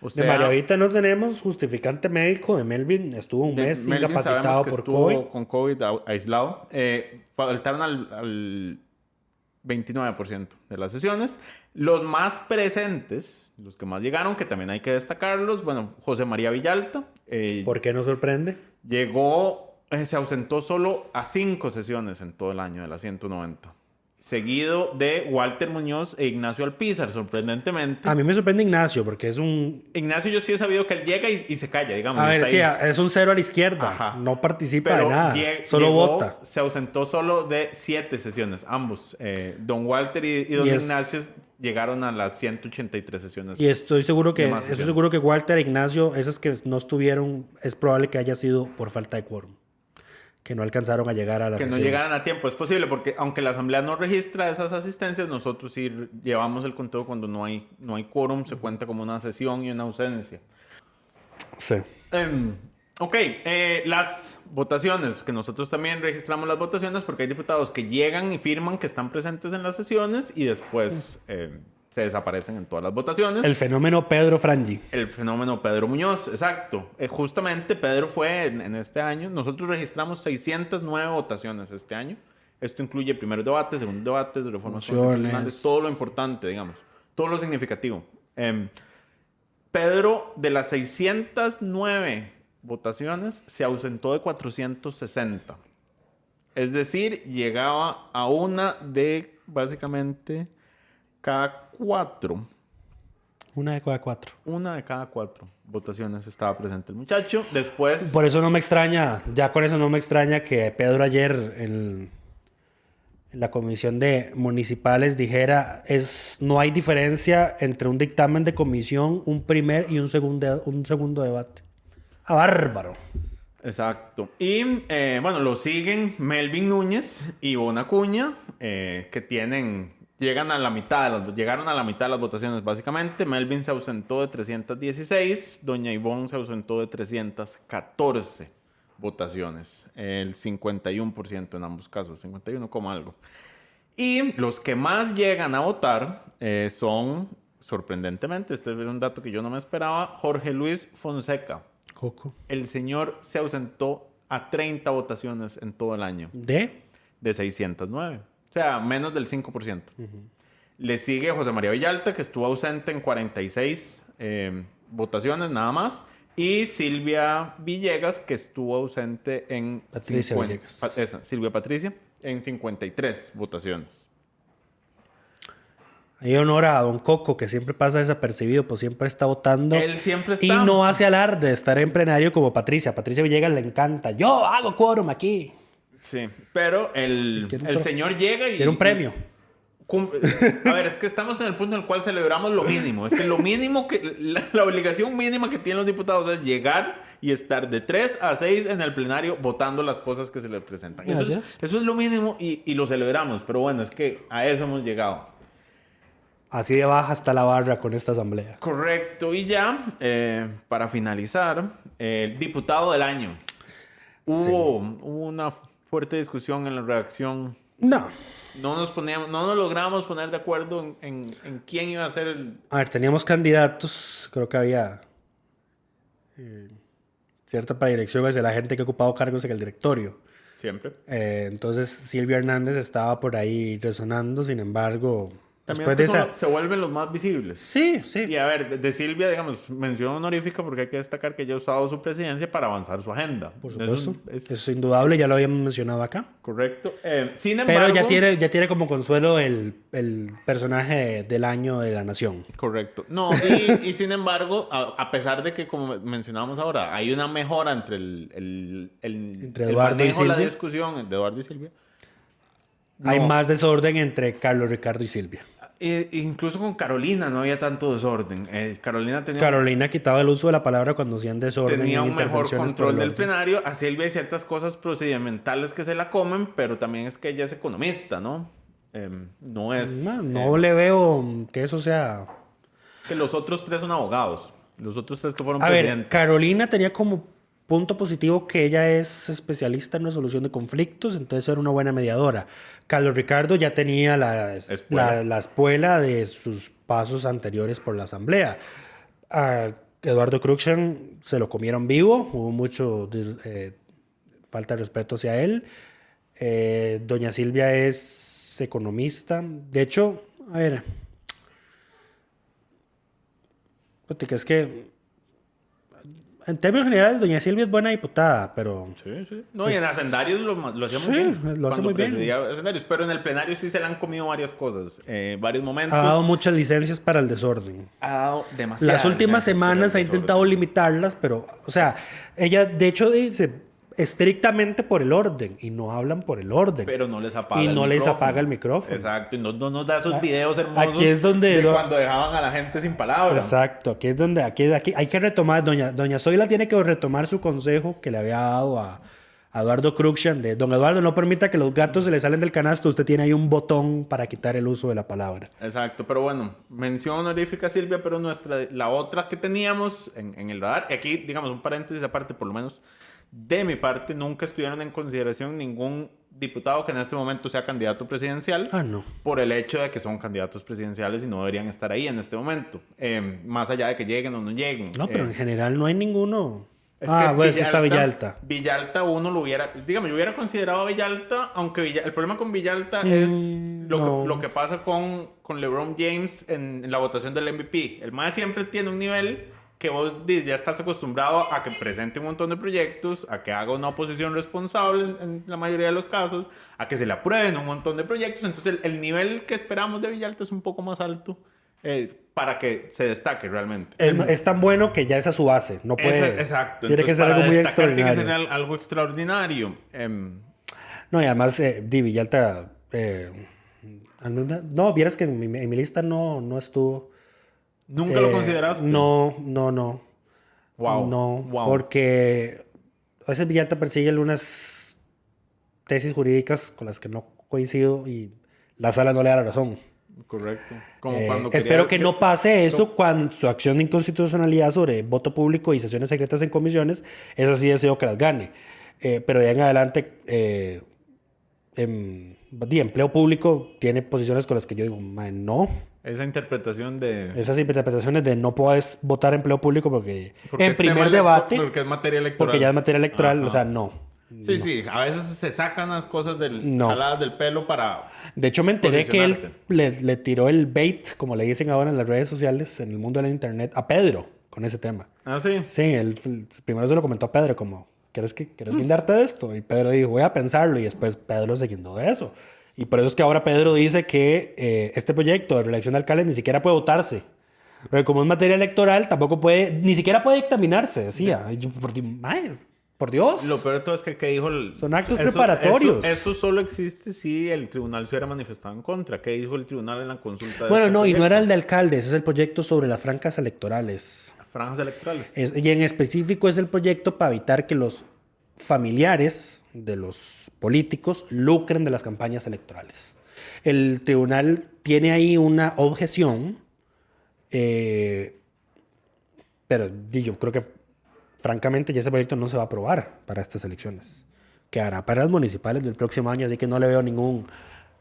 O sea, de María Vita no tenemos justificante médico. De Melvin estuvo un mes Melvin incapacitado sabemos que por estuvo COVID. con COVID aislado. Faltaron al 29% de las sesiones. Los más presentes, los que más llegaron, que también hay que destacarlos, bueno, José María Villalta. ¿Por qué no sorprende? Llegó, se ausentó solo a 5 sesiones en todo el año de las 190. Seguido de Walter Muñoz e Ignacio Alpizar, sorprendentemente. A mí me sorprende Ignacio porque es un... Ignacio yo sí he sabido que él llega y se calla, digamos. A ver, está sí, ahí. es un cero a la izquierda. Ajá. No participa Pero de nada. Solo llegó, vota. Se ausentó solo de 7 sesiones, ambos. Don Walter y don Ignacio llegaron a las 183 sesiones. Y estoy seguro que Walter e Ignacio, esas que no estuvieron, es probable que haya sido por falta de quórum. Que no alcanzaron a llegar a la sesión. Que no llegaran a tiempo. Es posible porque aunque la asamblea no registra esas asistencias, nosotros sí llevamos el conteo cuando no hay quórum. Se cuenta como una sesión y una ausencia. Sí. Ok, las votaciones, que nosotros también registramos las votaciones porque hay diputados que llegan y firman que están presentes en las sesiones y después se desaparecen en todas las votaciones. El fenómeno Pedro Frangi. El fenómeno Pedro Muñoz, exacto. Justamente Pedro fue en este año. Nosotros registramos 609 votaciones este año. Esto incluye primer debate, segundo debate, reformas constitucionales, todo lo importante, digamos. Todo lo significativo. Pedro, de las 609 votaciones, se ausentó de 460. Es decir, llegaba a una de básicamente cada 4. Una de cada 4. Una de cada 4 votaciones estaba presente el muchacho. Después... Por eso no me extraña, ya con eso no me extraña que Pedro ayer en la comisión de municipales dijera no hay diferencia entre un dictamen de comisión, un primer y un segundo debate. ¡Ah, bárbaro! Exacto. Y bueno, lo siguen Melvin Núñez y Ivonne Acuña, que llegaron a la mitad de las votaciones, básicamente. Melvin se ausentó de 316, doña Ivonne se ausentó de 314 votaciones. El 51% en ambos casos, 51 como algo. Y los que más llegan a votar son, sorprendentemente, este es un dato que yo no me esperaba, Jorge Luis Fonseca. Coco. El señor se ausentó a 30 votaciones en todo el año. ¿De? De 609. O sea, menos del 5%. Le sigue José María Villalta, que estuvo ausente en 46 votaciones nada más. Y Silvia Villegas, que estuvo ausente en... Silvia Patricia, en 53 votaciones. Hay honor a don Coco, que siempre pasa desapercibido, pues siempre está votando. Él siempre está. Y no hace alarde de estar en plenario como Patricia. Patricia Villegas le encanta. Yo hago quórum aquí. Sí, pero el señor llega y... Quiere un premio. A ver, es que estamos en el punto en el cual celebramos lo mínimo. Es que lo mínimo la obligación mínima que tienen los diputados es llegar y estar de 3 a 6 en el plenario votando las cosas que se les presentan. Eso es lo mínimo y lo celebramos. Pero bueno, es que a eso hemos llegado. Así de baja está la barra con esta asamblea. Correcto. Y ya, para finalizar, el diputado del año. Hubo una fuerte discusión en la redacción. No nos logramos poner de acuerdo en quién iba a ser el... A ver, teníamos candidatos. Creo que había cierta predilección hacia la gente que ha ocupado cargos en el directorio. Siempre. Entonces Silvia Hernández estaba por ahí resonando. Sin embargo... También es que se vuelven los más visibles. Sí, sí. Y a ver, de Silvia, digamos, mención honorífica porque hay que destacar que ella ha usado su presidencia para avanzar su agenda. Por supuesto. Eso es indudable, ya lo habíamos mencionado acá. Correcto. Sin embargo... Pero ya tiene como consuelo el personaje del año de la nación. Correcto. No, y sin embargo, a pesar de que, como mencionábamos ahora, hay una mejora entre entre Eduardo y Silvia. La discusión de Eduardo y Silvia. Hay más desorden entre Carlos Ricardo y Silvia. Incluso con Carolina no había tanto desorden. Carolina quitaba el uso de la palabra cuando hacían desorden tenía en un mejor intervenciones por control el del orden. plenario. A Silvia hay ciertas cosas procedimentales que se la comen, pero también es que ella es economista, ¿no? No es... No le veo que eso sea... que los otros tres son abogados. Los otros tres que fueron A ver, presidentes. Carolina tenía como punto positivo que ella es especialista en resolución de conflictos, entonces era una buena mediadora. Carlos Ricardo ya tenía la espuela de sus pasos anteriores por la asamblea. A Eduardo Cruikshank se lo comieron vivo, hubo mucho falta de respeto hacia él. Doña Silvia es economista. De hecho, a ver, porque es que en términos generales, doña Silvia es buena diputada, pero... Sí. No, y en Hacendarios lo hacía muy sí, bien. lo hace muy bien. Presidía Hacendarios, pero en el plenario sí se le han comido varias cosas. Varios momentos. Ha dado muchas licencias para el desorden. Ha dado demasiadas. Las últimas licencias para semanas el ha intentado desorden. limitarlas, pero... O sea, ella de hecho dice estrictamente por el orden y no hablan por el orden. Pero no les apaga y el no micrófono. les apaga el micrófono. Exacto, y no nos da esos videos hermosos aquí es donde... de cuando dejaban a la gente sin palabras. Exacto, aquí es donde aquí hay que retomar, doña Zoila tiene que retomar su consejo que le había dado a Eduardo Cruikshank de don Eduardo, no permita que los gatos se le salen del canasto, usted tiene ahí un botón para quitar el uso de la palabra. Exacto, pero bueno, mención honorífica a Silvia, pero la otra que teníamos en el radar, y aquí digamos un paréntesis aparte, por lo menos de mi parte, nunca estuvieron en consideración ningún diputado que en este momento sea candidato presidencial. No. Por el hecho de que son candidatos presidenciales y no deberían estar ahí en este momento. Más allá de que lleguen o no lleguen. No, pero en general no hay ninguno. Es Bueno, es que está Villalta. Villalta uno lo hubiera... Digamos, yo hubiera considerado a Villalta, aunque el problema con Villalta es lo que pasa con LeBron James en la votación del MVP. El MAE siempre tiene un nivel que vos ya estás acostumbrado a que presente un montón de proyectos, a que haga una oposición responsable en la mayoría de los casos, a que se le aprueben un montón de proyectos. Entonces el nivel que esperamos de Villalta es un poco más alto para que se destaque realmente. Es tan bueno que ya esa es su base. No puede. Exacto. Tiene que ser algo muy extraordinario. Tiene que ser algo extraordinario. No, y además, Villalta... no, vieras que en mi lista no estuvo... ¿Nunca lo consideraste? No. Wow. No, wow. porque a veces Villalta persigue algunas tesis jurídicas con las que no coincido y la sala no le da la razón. Correcto. Como cuando espero que no pase eso cuando su acción de inconstitucionalidad sobre voto público y sesiones secretas en comisiones, esas sí deseo que las gane. Pero de ahí en adelante, empleo público tiene posiciones con las que yo digo, no. Esas interpretaciones de no puedes votar empleo público porque en es primer debate... Porque es materia electoral. Porque ya es materia electoral, Ajá. o sea, no. Sí, a veces se sacan las cosas No. jaladas del pelo para... De hecho, me enteré que él posicionarse. le tiró el bait, como le dicen ahora en las redes sociales, en el mundo del internet, a Pedro con ese tema. Ah, sí. Sí, él primero se lo comentó a Pedro como, ¿quieres guindarte de esto? Y Pedro dijo, voy a pensarlo, y después Pedro se guindó de eso. Y por eso es que ahora Pedro dice que este proyecto de reelección de alcaldes ni siquiera puede votarse. Porque como es materia electoral, tampoco puede, ni siquiera puede dictaminarse, decía. Y yo, por Dios. Lo peor de todo es que dijo... Son actos preparatorios. Eso solo existe si el tribunal se hubiera manifestado en contra. ¿Qué dijo el tribunal en la consulta? De Bueno, este no, y proyecto? no era el de alcaldes, es el proyecto sobre las franjas electorales. Franjas electorales. Y en específico es el proyecto para evitar que los familiares de los políticos lucren de las campañas electorales. El tribunal tiene ahí una objeción, pero yo creo que francamente ya ese proyecto no se va a aprobar para estas elecciones. Quedará para las municipales del próximo año, así que no le veo ningún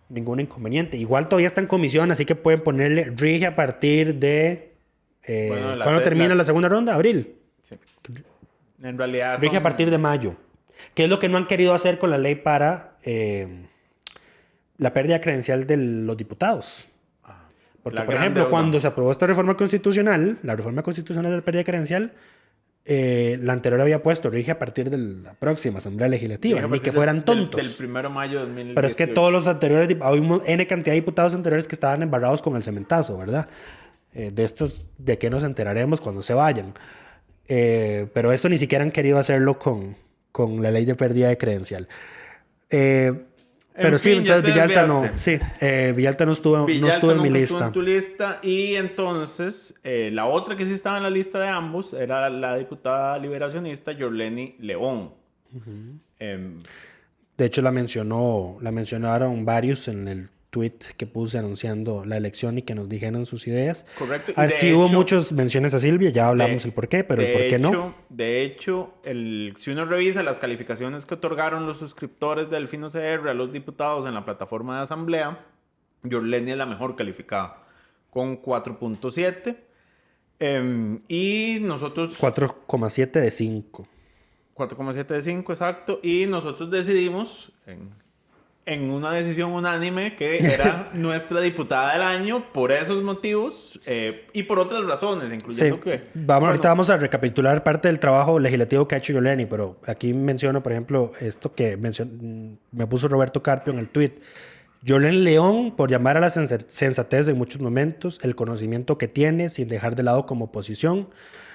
inconveniente. Igual todavía está en comisión, así que pueden ponerle rige a partir de... ¿cuándo termina la segunda ronda? ¿Abril? Sí. En realidad Rige a partir de mayo. Que es lo que no han querido hacer con la ley para la pérdida credencial de los diputados. Porque, por ejemplo, cuando se aprobó esta reforma constitucional, la reforma constitucional de la pérdida credencial, la anterior había puesto rige a partir de la próxima Asamblea Legislativa, ni que fueran tontos. Del 1 de mayo de 2018. Pero es que todos los anteriores, hay N cantidad de diputados anteriores que estaban embarrados con el cementazo, ¿verdad? De estos, ¿de qué nos enteraremos cuando se vayan? Pero esto ni siquiera han querido hacerlo con la ley de pérdida de credencial. Pero sí, fin, ya entonces te Villalta no. desviaste. Sí, Villalta no estuvo, Villalta no estuvo en mi nunca lista. estuvo en tu lista. Y entonces, la otra que sí estaba en la lista de ambos era la diputada liberacionista Yorleni León. De hecho, la mencionaron varios en el tweet que puse anunciando la elección y que nos dijeran sus ideas. Correcto. A ver, De sí hubo hecho- muchas menciones a Silvia, ya hablamos el por qué, pero el por qué no. De hecho, si uno revisa las calificaciones que otorgaron los suscriptores del Delfino CR a los diputados en la plataforma de asamblea, Yorleni es la mejor calificada, con 4.7. Y nosotros... 4,7 de 5. 4,7 de 5, exacto. Y nosotros decidimos, en una decisión unánime, que era nuestra diputada del año por esos motivos y por otras razones, Sí, incluyendo que... ahorita vamos a recapitular parte del trabajo legislativo que ha hecho Yorleni, pero aquí menciono, por ejemplo, esto que me puso Roberto Carpio en el tweet. Yorleni León, por llamar a la sensatez en muchos momentos, el conocimiento que tiene, sin dejar de lado como oposición,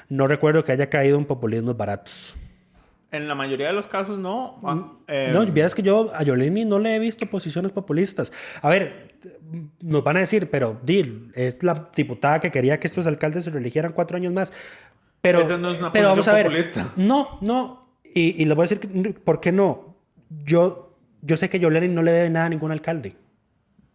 no recuerdo que haya caído en populismos baratos. En la mayoría de los casos no. No, vieras que yo a Yorleni no le he visto posiciones populistas. A ver, nos van a decir, pero es la diputada que quería que estos alcaldes se reeligieran 4 años más. Pero, Esa no es una pero vamos a ver. posición populista. No. Y les voy a decir, ¿por qué no? Yo sé que Yorleni no le debe nada a ningún alcalde.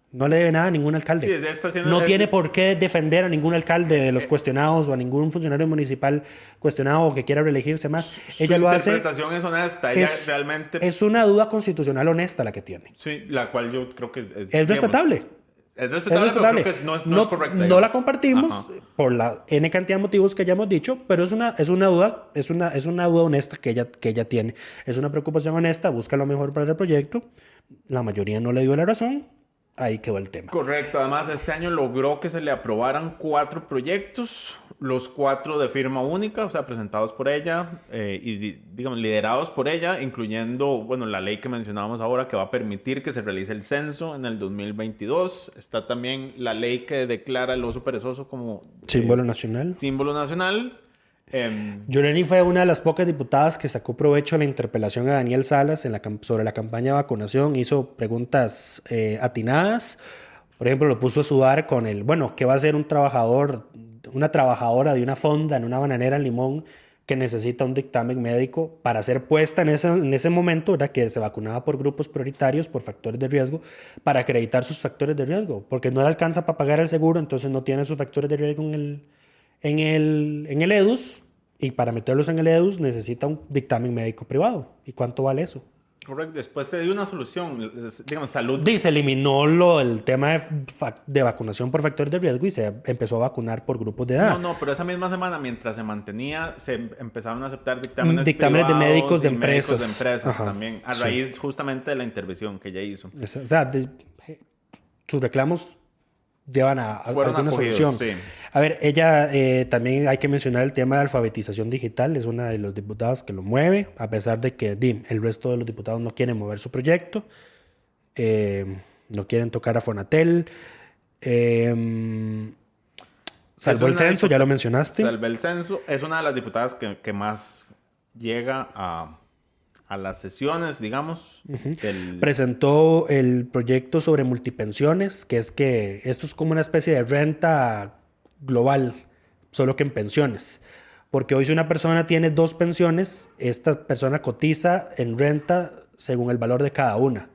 No le debe nada a ningún alcalde. Sí, está haciendo- No tiene por qué defender a ningún alcalde de los cuestionados o a ningún funcionario municipal cuestionado o que quiera reelegirse más. Ella lo hace. Su interpretación es honesta. Ella realmente... Es una duda constitucional honesta la que tiene. Sí, la cual yo creo que... Es respetable. Es respetable, pero creo que no es correcta. No digamos. la compartimos Ajá. por la N cantidad de motivos que ya hemos dicho, pero es una duda, es una duda honesta que ella tiene. Es una preocupación honesta, busca lo mejor para el proyecto. La mayoría no le dio la razón. Ahí quedó el tema. Correcto. Además, este año logró que se le aprobaran 4 proyectos, los 4 de firma única, o sea, presentados por ella digamos, liderados por ella, incluyendo, bueno, la ley que mencionábamos ahora que va a permitir que se realice el censo en el 2022. Está también la ley que declara el oso perezoso como Símbolo nacional. símbolo nacional. Yorleni fue una de las pocas diputadas que sacó provecho de la interpelación a Daniel Salas sobre la campaña de vacunación. Hizo preguntas atinadas. Por ejemplo, lo puso a sudar con ¿qué va a hacer una trabajadora de una fonda en una bananera en Limón que necesita un dictamen médico para ser puesta en ese momento, ¿verdad? Que se vacunaba por grupos prioritarios, por factores de riesgo, para acreditar sus factores de riesgo? Porque no le alcanza para pagar el seguro, entonces no tiene sus factores de riesgo en el EDUS, y para meterlos en el EDUS necesita un dictamen médico privado. ¿Y cuánto vale eso? Correcto. Después se dio una solución, digamos, salud. Se eliminó el tema de vacunación por factores de riesgo y se empezó a vacunar por grupos de edad. No, pero esa misma semana, mientras se mantenía, se empezaron a aceptar dictámenes Dictámenes de privados médicos de y médicos empresas. de empresas Ajá, también, a sí. raíz justamente de la intervención que ella hizo. O sea, sus reclamos llevan a Fueron alguna acogidos, solución. sí. A ver, ella también hay que mencionar el tema de alfabetización digital. Es una de los diputados que lo mueve, a pesar de que el resto de los diputados no quieren mover su proyecto. No quieren tocar a Fonatel. Salvó el censo, ya lo mencionaste. Salvé el censo. Es una de las diputadas que más llega a las sesiones, digamos. Presentó el proyecto sobre multipensiones, que esto es como una especie de renta global, solo que en pensiones. Porque hoy si una persona tiene 2 pensiones, esta persona cotiza en renta según el valor de cada una.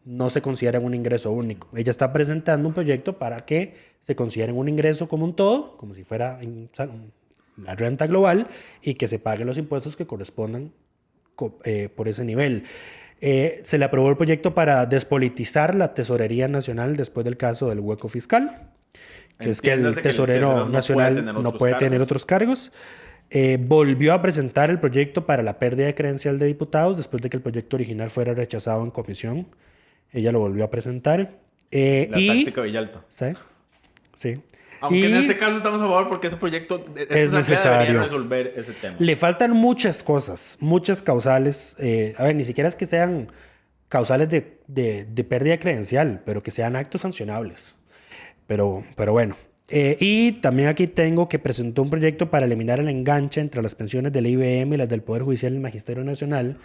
No se considera un ingreso único. Ella está presentando un proyecto para que se considere un ingreso como un todo, como si fuera la renta global, y que se paguen los impuestos que correspondan por ese nivel. Se le aprobó el proyecto para despolitizar la Tesorería Nacional después del caso del hueco fiscal, que es que el tesorero nacional no puede tener otros cargos. Volvió a presentar el proyecto para la pérdida de credencial de diputados después de que el proyecto original fuera rechazado en comisión. Ella lo volvió a presentar. La táctica Villalta. Sí. Aunque en este caso estamos a favor porque ese proyecto es necesario debería resolver ese tema. Le faltan muchas cosas, muchas causales. A ver, ni siquiera es que sean causales de pérdida de credencial, pero que sean actos sancionables. Pero bueno. Y también aquí tengo que presentó un proyecto para eliminar el enganche entre las pensiones del IBM y las del Poder Judicial y el Magisterio Nacional,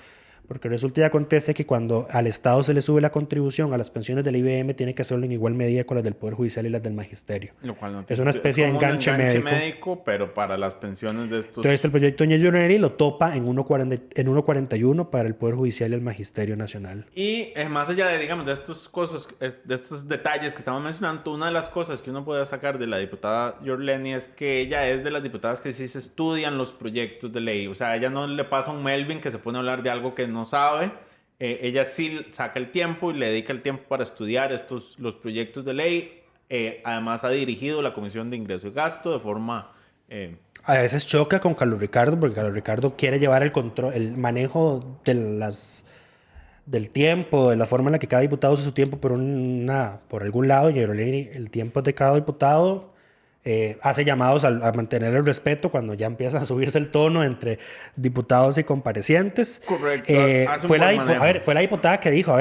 Porque resulta y acontece que cuando al Estado se le sube la contribución a las pensiones del IBM, tiene que hacerlo en igual medida con las del Poder Judicial y las del Magisterio. Lo cual no Es una especie de como un enganche médico. pero para las pensiones de estos... Entonces el proyecto de Doña Yorleni lo topa en 1.41 para el Poder Judicial y el Magisterio Nacional. Y más allá de, digamos, de estas cosas, de estos detalles que estamos mencionando, una de las cosas que uno puede sacar de la diputada Yorleni es que ella es de las diputadas que sí se estudian los proyectos de ley. O sea, a ella no le pasa a un Melvin que se pone a hablar de algo que no sabe. Ella sí saca el tiempo y le dedica el tiempo para estudiar los proyectos de ley. Además ha dirigido la Comisión de Ingreso y Gasto de forma... A veces choca con Carlos Ricardo, porque Carlos Ricardo quiere llevar el control, el manejo del tiempo, de la forma en la que cada diputado usa su tiempo por algún lado. Y Yorleni, el tiempo es de cada diputado. Hace llamados a mantener el respeto cuando ya empieza a subirse el tono entre diputados y comparecientes. Correcto. Fue la diputada que dijo,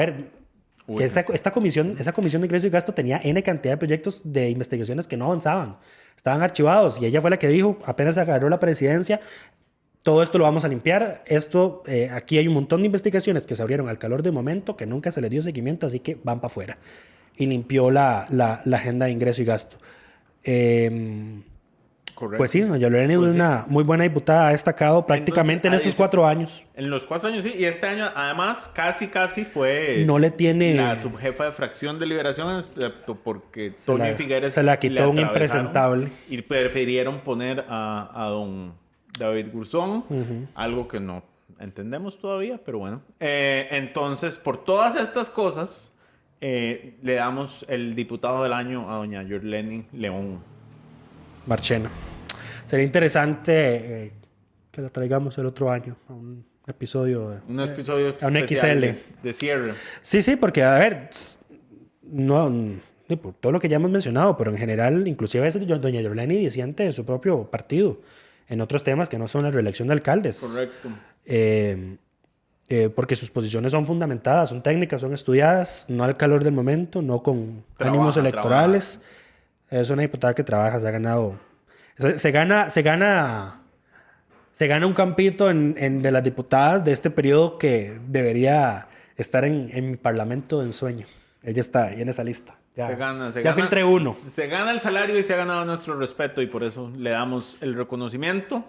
que esa comisión de ingreso y gasto tenía N cantidad de proyectos de investigaciones que no avanzaban. Estaban archivados y ella fue la que dijo, apenas agarró la presidencia, todo esto lo vamos a limpiar. Aquí hay un montón de investigaciones que se abrieron al calor del momento, que nunca se les dio seguimiento, así que van para afuera. Y limpió la agenda de ingreso y gasto. Correcto. Pues sí, doña Yorleni es una muy buena diputada, ha destacado prácticamente en estos 4 años. En los 4 años, sí, y este año además casi fue no le tiene la subjefa de fracción de Liberación, excepto porque Toño y Figueres se la quitó un impresentable. Y prefirieron poner a don David Gurzón, algo que no entendemos todavía, pero bueno. Entonces, por todas estas cosas, le damos el diputado del año a doña Yorleni León Marchena. Sería interesante que la traigamos el otro año a un episodio. Un episodio a un especial XL. de cierre. Sí, porque, a ver, por todo lo que ya hemos mencionado, pero en general, inclusive a veces doña Yorleni disiente de su propio partido en otros temas que no son la reelección de alcaldes. Correcto. Porque sus posiciones son fundamentadas, son técnicas, son estudiadas, no al calor del momento, no con ánimos electorales. Es una diputada que trabaja, se ha ganado... Se gana un campito de las diputadas de este periodo que debería estar en mi parlamento de ensueño. Ella está ahí en esa lista. Ya filtré uno. Se gana el salario y se ha ganado nuestro respeto y por eso le damos el reconocimiento.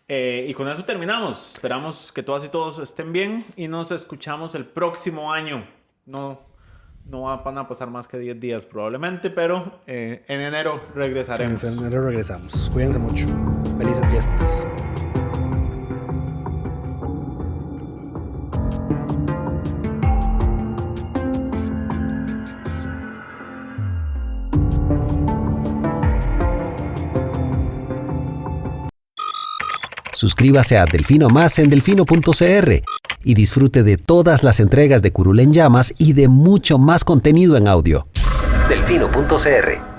Y con eso terminamos. Esperamos que todas y todos estén bien y nos escuchamos el próximo año. No van a pasar más que 10 días probablemente, pero en enero regresaremos. En enero regresamos. Cuídense mucho. Felices fiestas. Suscríbase a Delfino Más en delfino.cr y disfrute de todas las entregas de Curul en Llamas y de mucho más contenido en audio. Delfino.cr